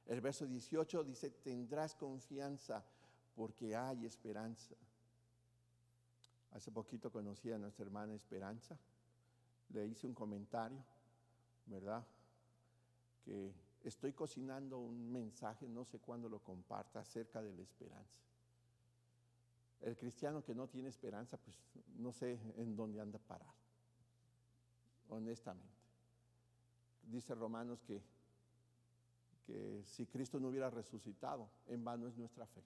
El verso 18 dice, tendrás confianza porque hay esperanza. Hace poquito conocí a nuestra hermana Esperanza. Le hice un comentario, ¿verdad? Que estoy cocinando un mensaje, no sé cuándo lo comparta, acerca de la esperanza. El cristiano que no tiene esperanza, pues no sé en dónde anda parado, honestamente. Dice Romanos que si Cristo no hubiera resucitado, en vano es nuestra fe.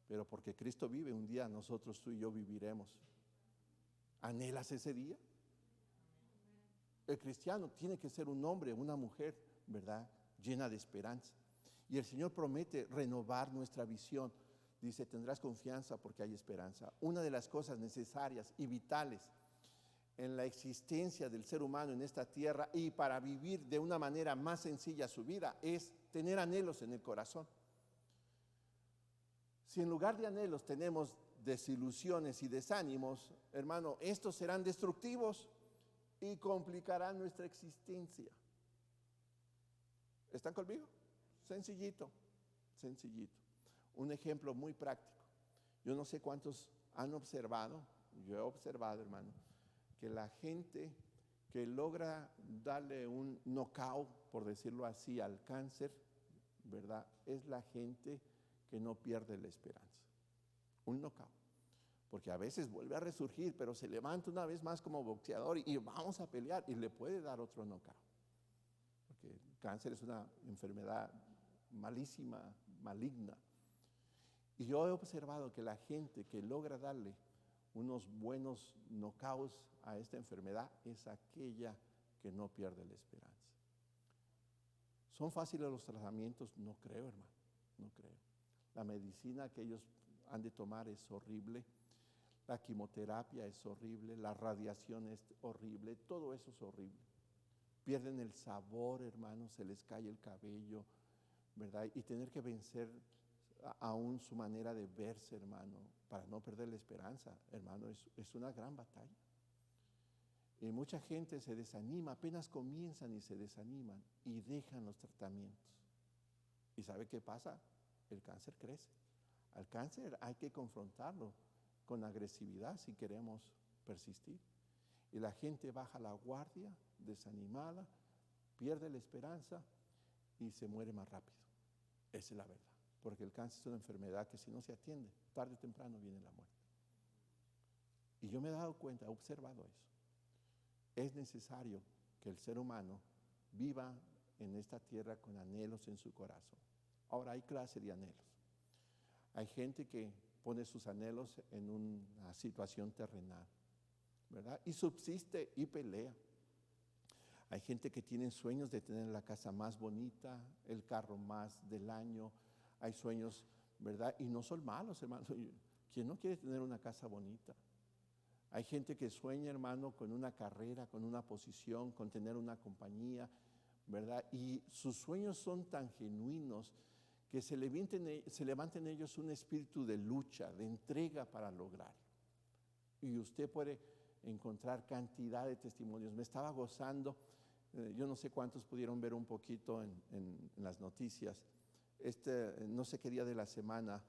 pero porque Cristo vive, un día nosotros, tú y yo, viviremos. ¿Anhelas ese día? El cristiano tiene que ser un hombre, una mujer, ¿verdad?, llena de esperanza. Y el Señor promete renovar nuestra visión. Dice, tendrás confianza porque hay esperanza. Una de las cosas necesarias y vitales en la existencia del ser humano en esta tierra y para vivir de una manera más sencilla su vida es tener anhelos en el corazón. Si en lugar de anhelos tenemos desilusiones y desánimos, hermano, estos serán destructivos y complicarán nuestra existencia. ¿Están conmigo? Sencillito, sencillito. Un ejemplo muy práctico. Yo no sé cuántos han observado, yo he observado, hermano, que la gente que logra darle un knockout, por decirlo así, al cáncer, ¿verdad?, es la gente que no pierde la esperanza. Un knockout. Porque a veces vuelve a resurgir, pero se levanta una vez más como boxeador y vamos a pelear y le puede dar otro knockout. Porque el cáncer es una enfermedad malísima, maligna. Y yo he observado que la gente que logra darle unos buenos knockouts a esta enfermedad es aquella que no pierde la esperanza. ¿Son fáciles los tratamientos? No creo, hermano, no creo. La medicina que ellos han de tomar es horrible, la quimioterapia es horrible, la radiación es horrible, todo eso es horrible. Pierden el sabor, hermano, se les cae el cabello, ¿verdad? Y tener que vencer aún su manera de verse, hermano, para no perder la esperanza, hermano, es una gran batalla. Y mucha gente se desanima, apenas comienzan y se desaniman y dejan los tratamientos. ¿Y sabe qué pasa? El cáncer crece. Al cáncer hay que confrontarlo con agresividad si queremos persistir. Y la gente baja la guardia, desanimada, pierde la esperanza y se muere más rápido. Esa es la verdad. Porque el cáncer es una enfermedad que si no se atiende, tarde o temprano viene la muerte. Y yo me he dado cuenta, he observado eso. Es necesario que el ser humano viva en esta tierra con anhelos en su corazón. Ahora hay clase de anhelos. Hay gente que pone sus anhelos en una situación terrenal, ¿verdad? Y subsiste y pelea. Hay gente que tiene sueños de tener la casa más bonita, el carro más del año. Hay sueños, ¿verdad? Y no son malos, hermano. ¿Quién no quiere tener una casa bonita? Hay gente que sueña, hermano, con una carrera, con una posición, con tener una compañía, ¿verdad? Y sus sueños son tan genuinos que se levanta en ellos un espíritu de lucha, de entrega para lograr. Y usted puede encontrar cantidad de testimonios. Me estaba gozando, yo no sé cuántos pudieron ver un poquito en las noticias. No sé qué día de la semana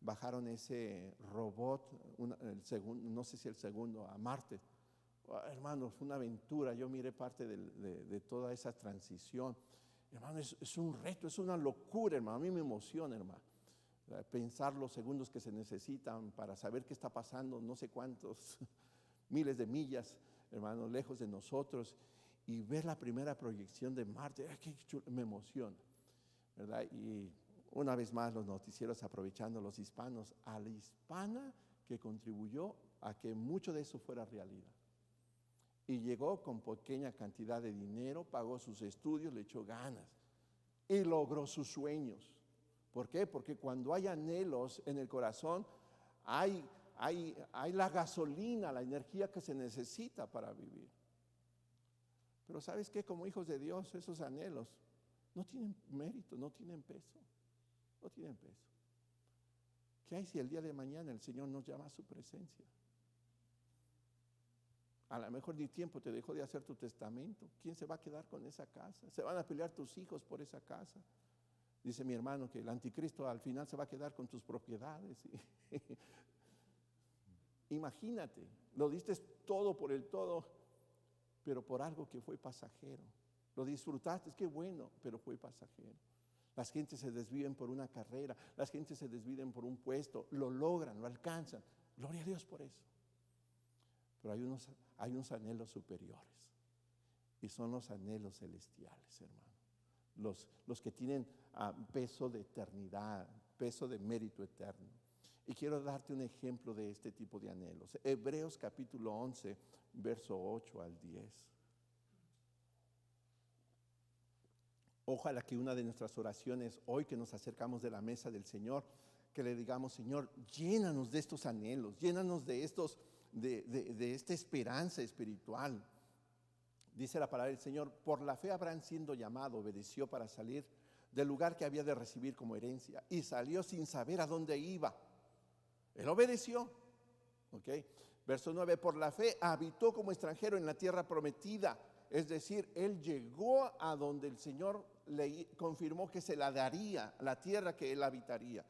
bajaron ese robot, no sé si el segundo, a Marte. Hermano, fue una aventura. Yo miré parte de toda esa transición. Hermano, es un reto, es una locura, hermano. A mí me emociona, hermano. Pensar los segundos que se necesitan para saber qué está pasando, no sé cuántos miles de millas, hermano, lejos de nosotros, y ver la primera proyección de Marte. Qué chulo, me emociona, ¿verdad? Y una vez más los noticieros aprovechando los hispanos, a la hispana que contribuyó a que mucho de eso fuera realidad. Y llegó con pequeña cantidad de dinero, pagó sus estudios, le echó ganas y logró sus sueños. ¿Por qué? Porque cuando hay anhelos en el corazón, hay la gasolina, la energía que se necesita para vivir. Pero ¿sabes qué? Como hijos de Dios, esos anhelos no tienen mérito, no tienen peso. No tienen peso. ¿Qué hay si el día de mañana el Señor nos llama a su presencia? A lo mejor ni tiempo te dejó de hacer tu testamento. ¿Quién se va a quedar con esa casa? Se van a pelear tus hijos por esa casa. Dice mi hermano que el anticristo al final se va a quedar con tus propiedades. Imagínate, lo diste todo por el todo, pero por algo que fue pasajero. Lo disfrutaste, qué bueno, pero fue pasajero. Las gentes se desviven por una carrera, las gentes se desviven por un puesto, lo logran, lo alcanzan. Gloria a Dios por eso. Pero hay unos anhelos superiores, y son los anhelos celestiales, hermano. Los que tienen peso de eternidad, peso de mérito eterno. Y quiero darte un ejemplo de este tipo de anhelos. Hebreos capítulo 11, verso 8 al 10. Ojalá que una de nuestras oraciones hoy que nos acercamos de la mesa del Señor, que le digamos: Señor, llénanos de estos anhelos, llénanos de esta esperanza espiritual. Dice la palabra del Señor: por la fe Abraham, siendo llamado, obedeció para salir del lugar que había de recibir como herencia, y salió sin saber a dónde iba. Él obedeció. ¿Okay? Verso 9: por la fe habitó como extranjero en la tierra prometida. Es decir, él llegó a donde el Señor le confirmó que se la daría, la tierra que él habitaría.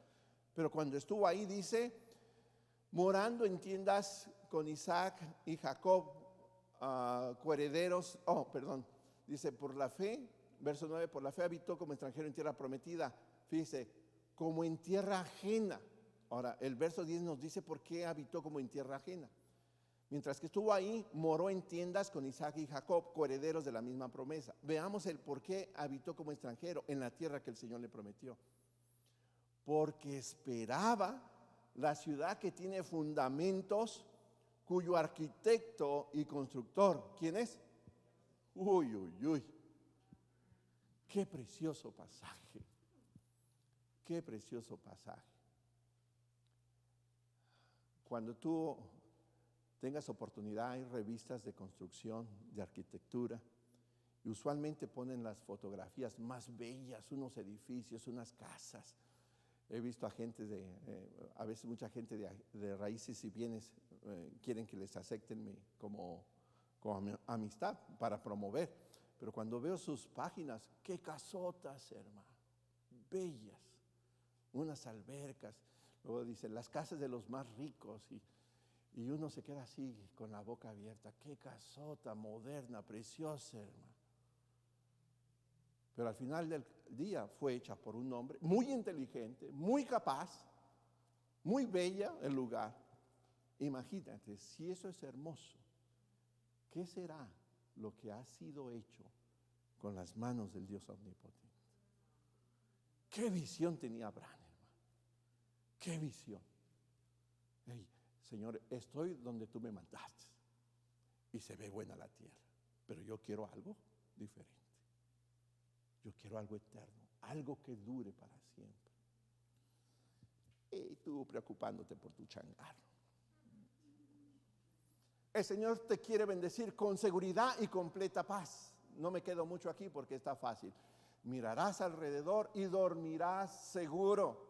Pero cuando estuvo ahí, dice, morando en tiendas con Isaac y Jacob, coherederos. Dice, por la fe, verso 9: por la fe habitó como extranjero en tierra prometida. Fíjese, como en tierra ajena. Ahora, el verso 10 nos dice por qué habitó como en tierra ajena. Mientras que estuvo ahí, moró en tiendas con Isaac y Jacob, coherederos de la misma promesa. Veamos el por qué habitó como extranjero en la tierra que el Señor le prometió. Porque esperaba la ciudad que tiene fundamentos, cuyo arquitecto y constructor, ¿quién es? Uy, uy, uy. Qué precioso pasaje. Qué precioso pasaje. Cuando tú tengas oportunidad, hay revistas de construcción, de arquitectura, y usualmente ponen las fotografías más bellas, unos edificios, unas casas. He visto a gente a veces mucha gente de raíces y bienes quieren que les acepten como amistad para promover. Pero cuando veo sus páginas, qué casotas, hermano, bellas, unas albercas. Luego dicen, las casas de los más ricos, y uno se queda así con la boca abierta. Qué casota moderna, preciosa, hermano. Pero al final del día fue hecha por un hombre muy inteligente, muy capaz, muy bella el lugar. Imagínate, si eso es hermoso, ¿qué será lo que ha sido hecho con las manos del Dios omnipotente? ¿Qué visión tenía Abraham, hermano? ¿Qué visión? Hey, Señor, estoy donde tú me mandaste y se ve buena la tierra, pero yo quiero algo diferente. Yo quiero algo eterno, algo que dure para siempre. Y tú preocupándote por tu changarro. El Señor te quiere bendecir con seguridad y completa paz. No me quedo mucho aquí porque está fácil. Mirarás alrededor y dormirás seguro.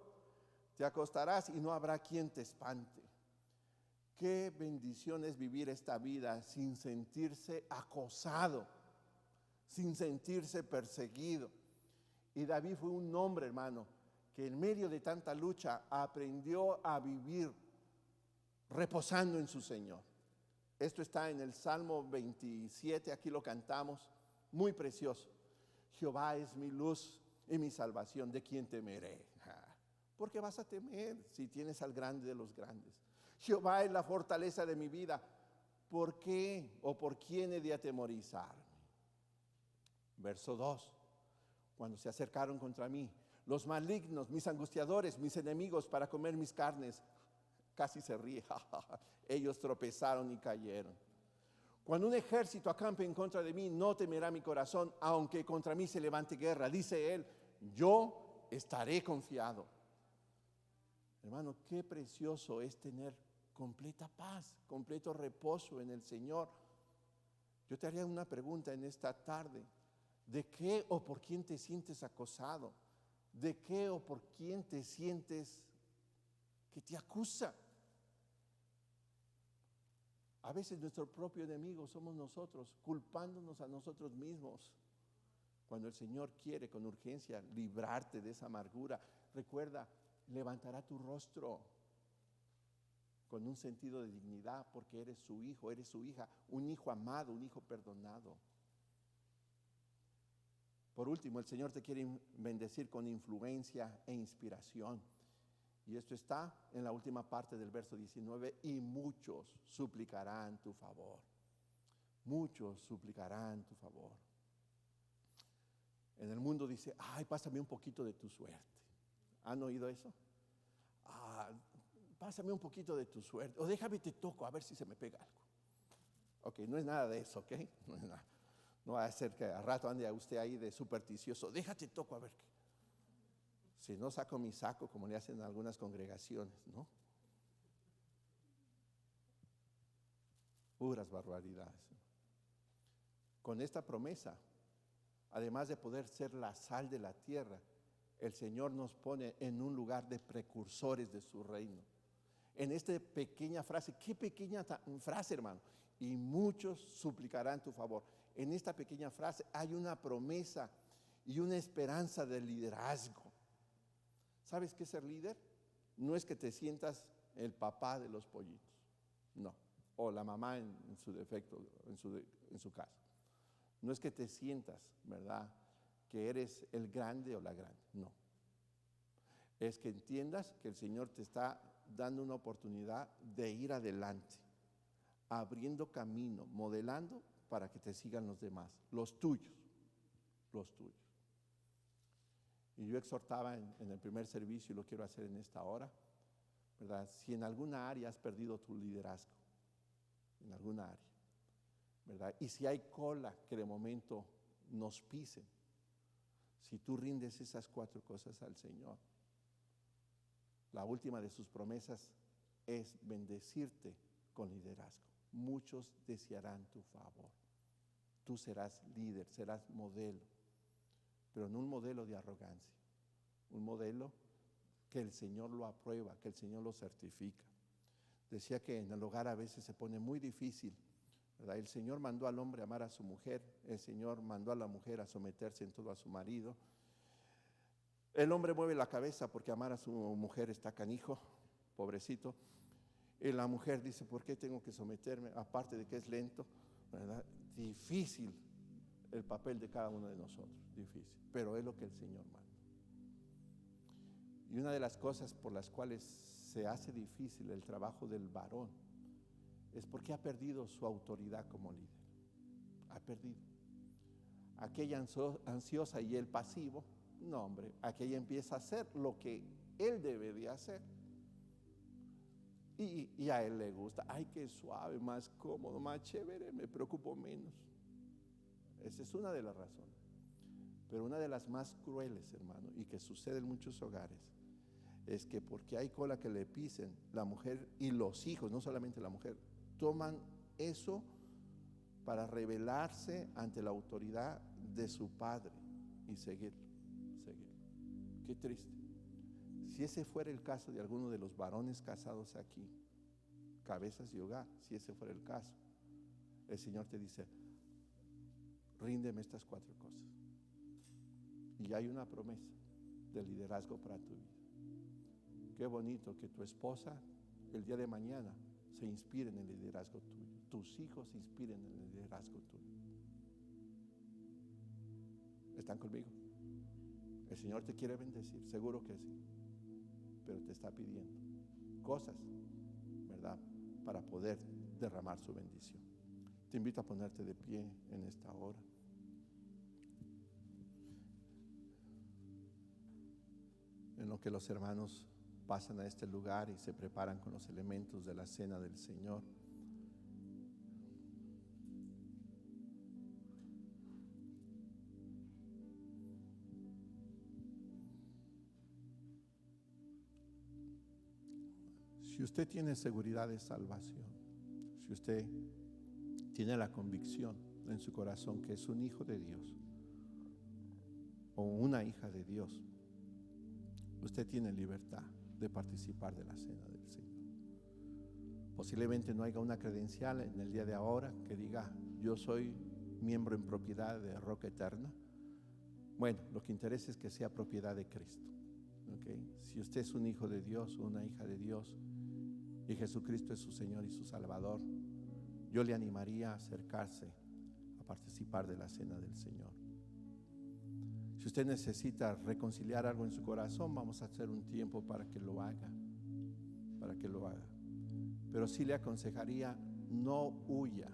Te acostarás y no habrá quien te espante. Qué bendición es vivir esta vida sin sentirse acosado, sin sentirse perseguido. Y David fue un hombre, hermano, que en medio de tanta lucha aprendió a vivir reposando en su Señor. Esto está en el Salmo 27, aquí lo cantamos, muy precioso. Jehová es mi luz y mi salvación, ¿de quién temeré? ¿Por qué vas a temer si tienes al grande de los grandes? Jehová es la fortaleza de mi vida, ¿por qué o por quién he de atemorizarme? Verso 2, cuando se acercaron contra mí los malignos, mis angustiadores, mis enemigos para comer mis carnes, casi se ríe, ellos tropezaron y cayeron. Cuando un ejército acampe en contra de mí, no temerá mi corazón, aunque contra mí se levante guerra. Dice él, yo estaré confiado. Hermano, qué precioso es tener completa paz, completo reposo en el Señor. Yo te haría una pregunta en esta tarde. ¿De qué o por quién te sientes acosado? ¿De qué o por quién te sientes que te acusa? A veces nuestro propio enemigo somos nosotros, culpándonos a nosotros mismos. Cuando el Señor quiere con urgencia librarte de esa amargura, recuerda, levantará tu rostro con un sentido de dignidad porque eres su hijo, eres su hija, un hijo amado, un hijo perdonado. Por último, el Señor te quiere bendecir con influencia e inspiración. Y esto está en la última parte del verso 19, y muchos suplicarán tu favor. Muchos suplicarán tu favor. En el mundo dice, ay, pásame un poquito de tu suerte. ¿Han oído eso? pásame un poquito de tu suerte, o déjame te toco a ver si se me pega algo. Ok, no es nada de eso, ok, no es nada. No va a ser que a rato ande usted ahí de supersticioso, déjate toco a ver qué. Si no saco mi saco, como le hacen en algunas congregaciones, ¿no? Puras barbaridades. Con esta promesa, además de poder ser la sal de la tierra, el Señor nos pone en un lugar de precursores de su reino. En esta pequeña frase, qué pequeña frase, hermano, y muchos suplicarán tu favor. En esta pequeña frase hay una promesa y una esperanza de liderazgo. ¿Sabes qué es ser líder? No es que te sientas el papá de los pollitos, no, o la mamá en su defecto, en su caso. No es que te sientas, ¿verdad?, que eres el grande o la grande, no. Es que entiendas que el Señor te está dando una oportunidad de ir adelante, abriendo camino, modelando para que te sigan los demás, los tuyos, los tuyos. Y yo exhortaba en el primer servicio, y lo quiero hacer en esta hora, ¿verdad? Si en alguna área has perdido tu liderazgo, en alguna área, ¿verdad? Y si hay cola que de momento nos pisen, si tú rindes esas 4 cosas al Señor, la última de sus promesas es bendecirte con liderazgo. Muchos desearán tu favor. Tú serás líder, serás modelo, pero no un modelo de arrogancia, un modelo que el Señor lo aprueba, que el Señor lo certifica. Decía que en el hogar a veces se pone muy difícil, ¿verdad? El Señor mandó al hombre a amar a su mujer, el Señor mandó a la mujer a someterse en todo a su marido. El hombre mueve la cabeza porque amar a su mujer está canijo, pobrecito. Y la mujer dice, ¿por qué tengo que someterme? Aparte de que es lento, ¿verdad? Difícil el papel de cada uno de nosotros, difícil, pero es lo que el Señor manda. Y una de las cosas por las cuales se hace difícil el trabajo del varón es porque ha perdido su autoridad como líder. Ha perdido. Aquella ansiosa y el pasivo, no, hombre, aquella empieza a hacer lo que él debe de hacer. Y a él le gusta, ay, qué suave, más cómodo, más chévere, me preocupo menos. Esa es una de las razones. Pero una de las más crueles, hermano, y que sucede en muchos hogares, es que porque hay cola que le pisen, la mujer y los hijos, no solamente la mujer, toman eso para rebelarse ante la autoridad de su padre y seguirlo. Qué triste. Si ese fuera el caso de alguno de los varones casados aquí, cabezas de hogar, si ese fuera el caso, el Señor te dice, ríndeme estas 4 cosas. Y hay una promesa de liderazgo para tu vida. Qué bonito que tu esposa el día de mañana se inspire en el liderazgo tuyo. Tus hijos se inspiren en el liderazgo tuyo. ¿Están conmigo? El Señor te quiere bendecir, seguro que sí. Pero te está pidiendo cosas, ¿verdad?, para poder derramar su bendición. Te invito a ponerte de pie en esta hora. En lo que los hermanos pasan a este lugar y se preparan con los elementos de la cena del Señor. Si usted tiene seguridad de salvación, si usted tiene la convicción en su corazón que es un hijo de Dios o una hija de Dios, usted tiene libertad de participar de la cena del Señor. Posiblemente no haya una credencial en el día de ahora que diga, yo soy miembro en propiedad de Roca Eterna. Bueno, lo que interesa es que sea propiedad de Cristo. ¿Okay? Si usted es un hijo de Dios o una hija de Dios y Jesucristo es su Señor y su Salvador, yo le animaría a acercarse a participar de la cena del Señor. Si usted necesita reconciliar algo en su corazón, vamos a hacer un tiempo para que lo haga, Pero sí le aconsejaría, no huya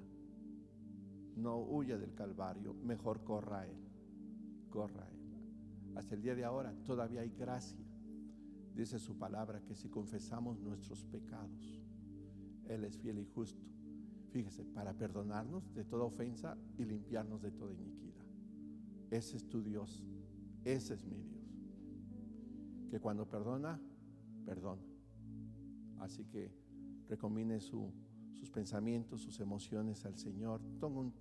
del Calvario, mejor corra a Él. Hasta el día de ahora todavía hay gracia Dice su palabra que si confesamos nuestros pecados, Él es fiel y justo. Fíjese, para perdonarnos de toda ofensa y limpiarnos de toda iniquidad. Ese es tu Dios, ese es mi Dios, que cuando perdona, perdona. Así que recomiende sus pensamientos, sus emociones al Señor. Tome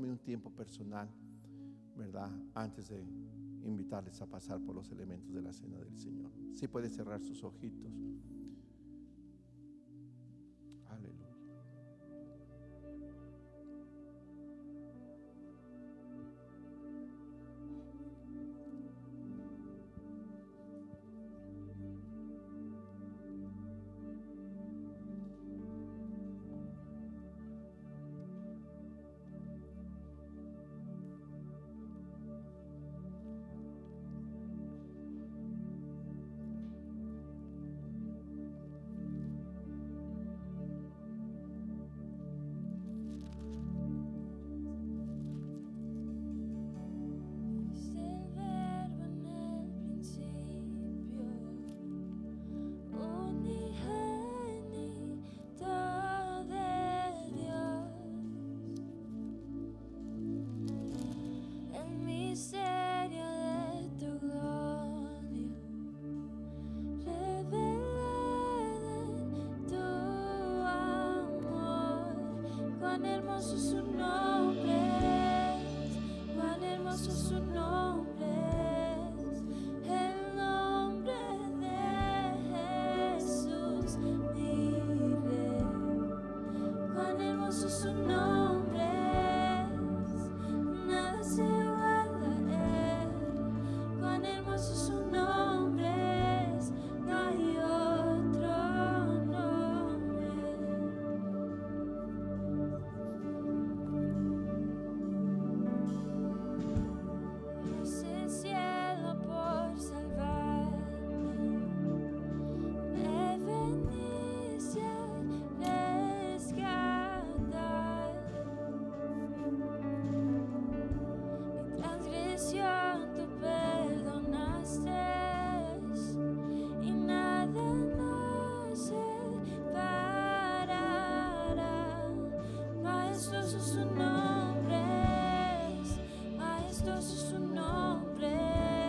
un tiempo personal, ¿verdad? Antes de invitarles a pasar por los elementos de la cena del Señor. Sí puede cerrar sus ojitos. Aleluya. hermoso su nombre es, cuán hermoso su nombre es, el nombre de Jesús, mi Rey. Cuán hermoso su nombre es, nada se iguala a él. Cuán hermoso su nombre es, no hay otro nombre. Dios el cielo por salvarme, me bendice al rescatar. Mi transgresión tú perdonaste y nada nos separará. Majestuoso su nombre es, majestuoso su nombre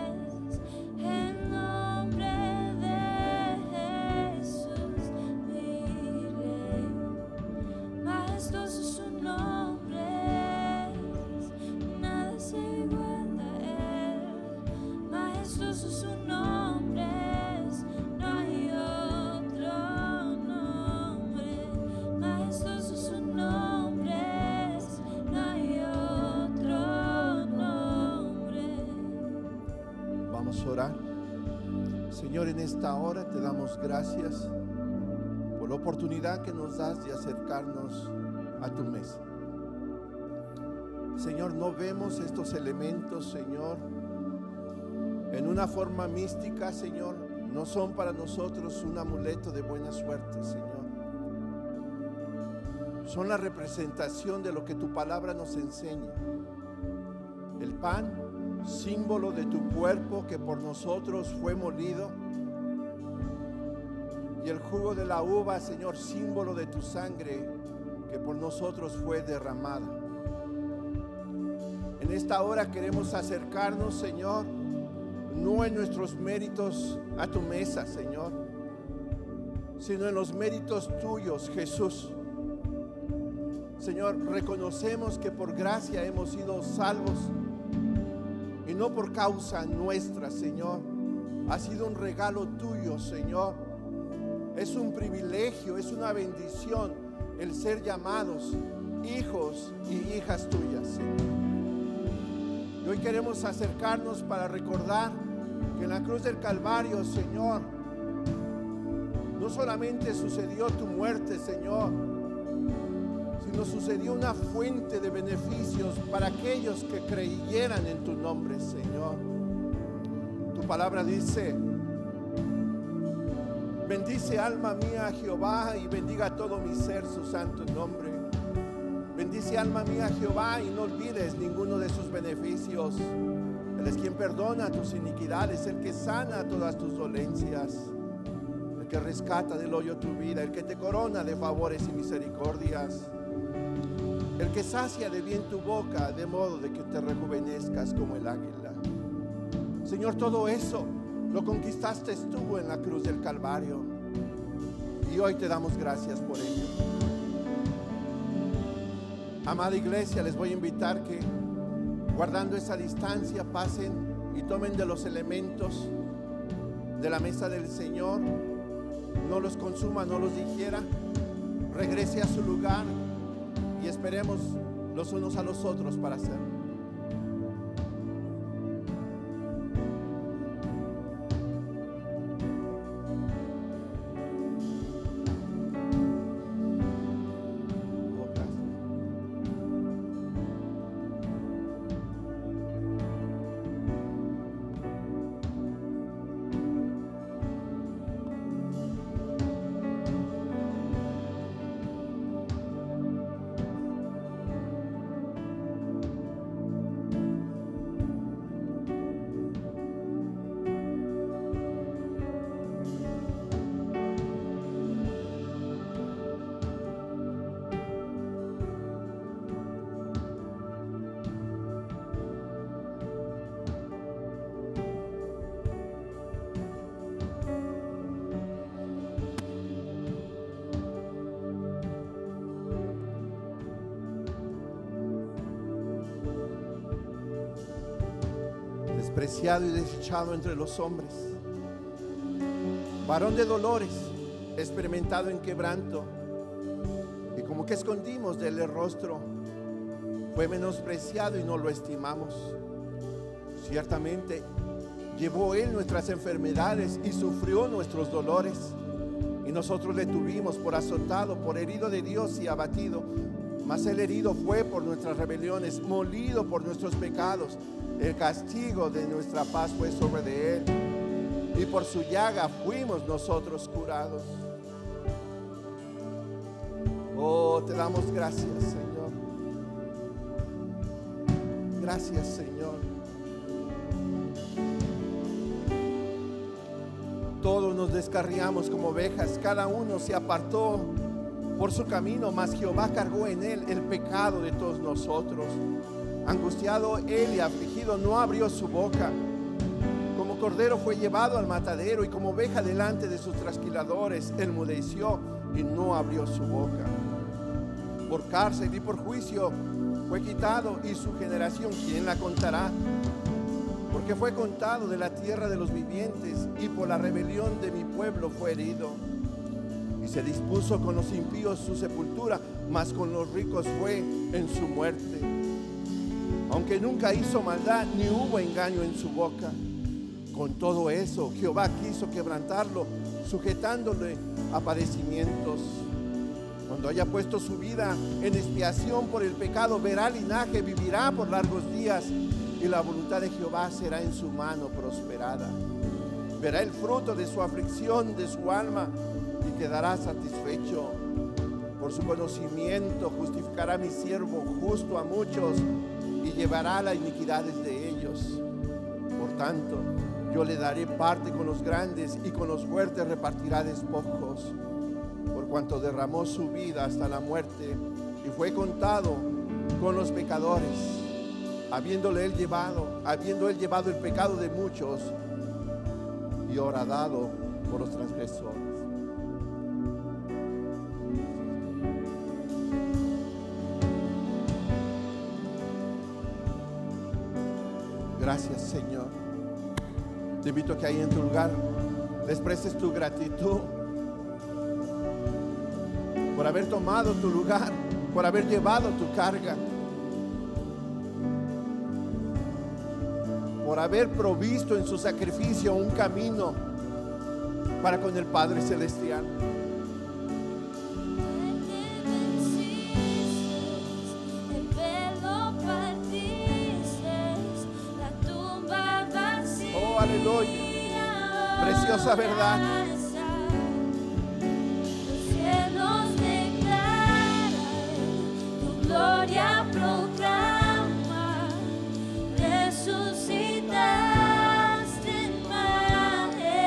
es, el nombre de Jesús, mi Rey. Majestuoso su nombre es, nada se iguala a él. Majestuoso su nombre es, no hay otro nombre. Majestuoso su nombre es, no hay otro nombre. Vamos a orar. Señor, en esta hora te damos gracias por la oportunidad que nos das de acercarnos a tu mesa. Señor, no vemos estos elementos, Señor, en una forma mística, Señor. No son para nosotros un amuleto de buena suerte, Señor. Son la representación de lo que tu palabra nos enseña. El pan, símbolo de tu cuerpo que por nosotros fue molido, y el jugo de la uva, Señor, símbolo de tu sangre que por nosotros fue derramada. En esta hora queremos acercarnos, Señor, no en nuestros méritos a tu mesa, Señor, sino en los méritos tuyos, Jesús. Señor, reconocemos que por gracia hemos sido salvos y no por causa nuestra, Señor. Ha sido un regalo tuyo, Señor. Es un privilegio, es una bendición el ser llamados hijos y hijas tuyas, Señor. Y hoy queremos acercarnos para recordar que en la cruz del Calvario, Señor, no solamente sucedió tu muerte, Señor, sino sucedió una fuente de beneficios para aquellos que creyeran en tu nombre, Señor. Tu palabra dice: bendice alma mía a Jehová y bendiga todo mi ser su santo nombre. Bendice alma mía a Jehová y no olvides ninguno de sus beneficios. Él es quien perdona tus iniquidades, el que sana todas tus dolencias. el que rescata del hoyo tu vida, el que te corona de favores y misericordias, el que sacia de bien tu boca, de modo de que te rejuvenezcas como el águila. Señor, todo eso lo conquistaste tú en la cruz del Calvario, y hoy te damos gracias por ello. Amada iglesia, les voy a invitar que, guardando esa distancia, pasen y tomen de los elementos de la mesa del Señor, no los consuma, no los digiera, regrese a su lugar y esperemos los unos a los otros para hacerlo. Despreciado y desechado entre los hombres, varón de dolores, experimentado en quebranto, y como que escondimos de él el rostro, fue menospreciado y no lo estimamos. Ciertamente llevó él nuestras enfermedades y sufrió nuestros dolores, y nosotros le tuvimos por azotado, por herido de Dios y abatido. Mas el herido fue por nuestras rebeliones, molido por nuestros pecados. El castigo de nuestra paz fue sobre de él, y por su llaga fuimos nosotros curados. Oh, te damos gracias, Señor. Gracias, Señor. Todos nos descarriamos como ovejas, cada uno se apartó por su camino, mas Jehová cargó en él el pecado de todos nosotros. Angustiado él y afligido, no abrió su boca. Como cordero fue llevado al matadero, y como oveja delante de sus trasquiladores, enmudeció y no abrió su boca. Por cárcel y por juicio fue quitado, y su generación, ¿quién la contará? Porque fue contado de la tierra de los vivientes, y por la rebelión de mi pueblo fue herido. Y se dispuso con los impíos su sepultura, mas con los ricos fue en su muerte. Aunque nunca hizo maldad, ni hubo engaño en su boca. Con todo eso, Jehová quiso quebrantarlo, sujetándole a padecimientos. Cuando haya puesto su vida en expiación por el pecado, verá linaje, vivirá por largos días, y la voluntad de Jehová será en su mano prosperada. Verá el fruto de su aflicción, de su alma, y quedará satisfecho. Por su conocimiento justificará mi siervo justo a muchos, y llevará las iniquidades de ellos. Por tanto, yo le daré parte con los grandes, y con los fuertes repartirá despojos. Por cuanto derramó su vida hasta la muerte, y fue contado con los pecadores, habiendo él llevado el pecado de muchos, y horadado por los transgresores. Gracias, Señor. Te invito a que ahí en tu lugar le expreses tu gratitud por haber tomado tu lugar, por haber llevado tu carga, por haber provisto en su sacrificio un camino para con el Padre Celestial. Oh, aleluya. Preciosa verdad. Los cielos declaran, tu gloria proclama, resucitaste en majestad.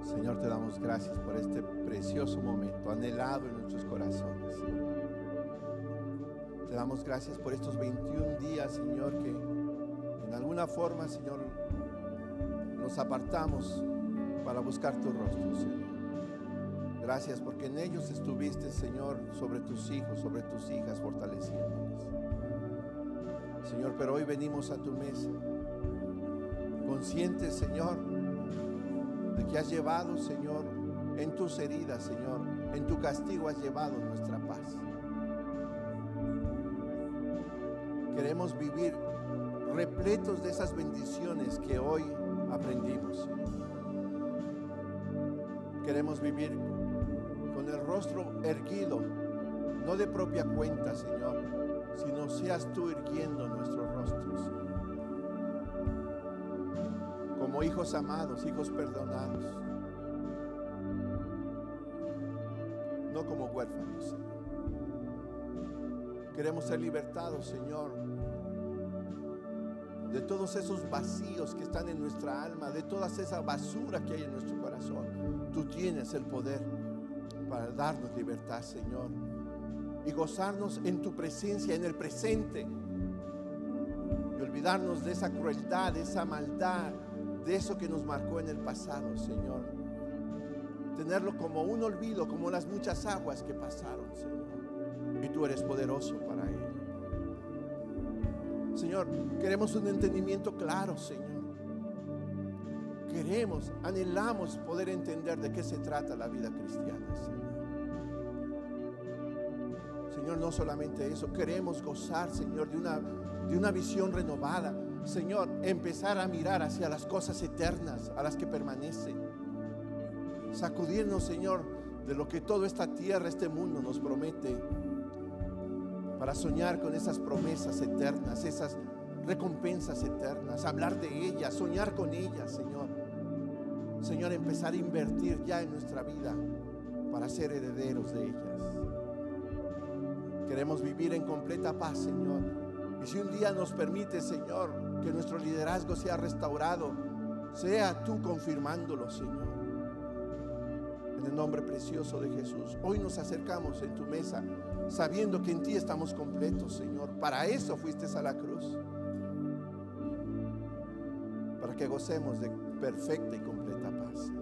Señor, te damos gracias por este precioso momento, anhelado en nuestros corazones. Te damos gracias por estos 21 días, Señor, que en alguna forma, Señor, nos apartamos para buscar tu rostro, Señor. Gracias porque en ellos estuviste, Señor, sobre tus hijos, sobre tus hijas, fortaleciéndonos. Señor, pero hoy venimos a tu mesa, conscientes, Señor, de que has llevado, Señor, en tus heridas, Señor, en tu castigo has llevado nuestra paz. Queremos vivir repletos de esas bendiciones que hoy aprendimos, Señor. Queremos vivir con el rostro erguido, no de propia cuenta, Señor, sino seas tú irguiendo nuestros rostros, Señor. Como hijos amados, hijos perdonados, no como huérfanos, Señor. Queremos ser libertados, Señor, de todos esos vacíos que están en nuestra alma, de toda esa basura que hay en nuestro corazón. Tú tienes el poder para darnos libertad, Señor, y gozarnos en tu presencia, en el presente, y olvidarnos de esa crueldad, de esa maldad, de eso que nos marcó en el pasado, Señor. Tenerlo como un olvido, como las muchas aguas que pasaron, Señor, y tú eres poderoso para ello. Señor, queremos un entendimiento claro, Señor. Queremos, anhelamos poder entender de qué se trata la vida cristiana, Señor. Señor, no solamente eso, queremos gozar, Señor, de una visión renovada. Señor, empezar a mirar hacia las cosas eternas, a las que permanecen. Sacudirnos, Señor, de lo que toda esta tierra, este mundo nos promete, para soñar con esas promesas eternas, esas recompensas eternas, hablar de ellas, soñar con ellas, Señor. Señor, empezar a invertir ya en nuestra vida para ser herederos de ellas. Queremos vivir en completa paz, Señor. Y si un día nos permite, Señor, que nuestro liderazgo sea restaurado, sea tú confirmándolo, Señor. En el nombre precioso de Jesús, hoy nos acercamos en tu mesa, sabiendo que en ti estamos completos, Señor. Para eso fuiste a la cruz, para que gocemos de perfecta y completa paz.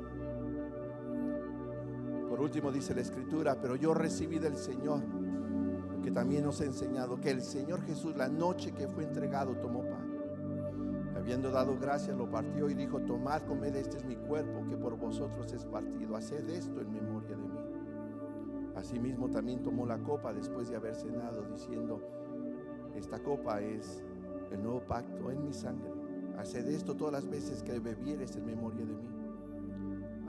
Por último dice la Escritura: pero yo recibí del Señor lo que también nos ha enseñado, que el Señor Jesús, la noche que fue entregado, tomó pan, habiendo dado gracias, lo partió y dijo: tomad, comed, este es mi cuerpo, que por vosotros es partido, haced esto en memoria de mí. Asimismo también tomó la copa después de haber cenado, diciendo: esta copa es el nuevo pacto en mi sangre, haced esto todas las veces que bebieres en memoria de mí.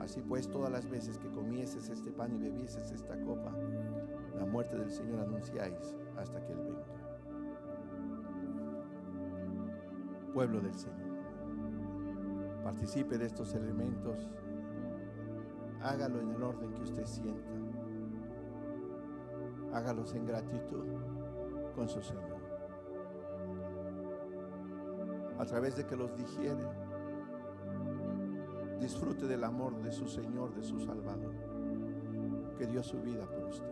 Así pues, todas las veces que comieses este pan y bebieses esta copa, la muerte del Señor anunciáis hasta que Él venga. Pueblo del Señor, participe de estos elementos, hágalo en el orden que usted sienta, hágalos en gratitud con su Señor. A través de que los digiere, disfrute del amor de su Señor, de su Salvador, que dio su vida por usted.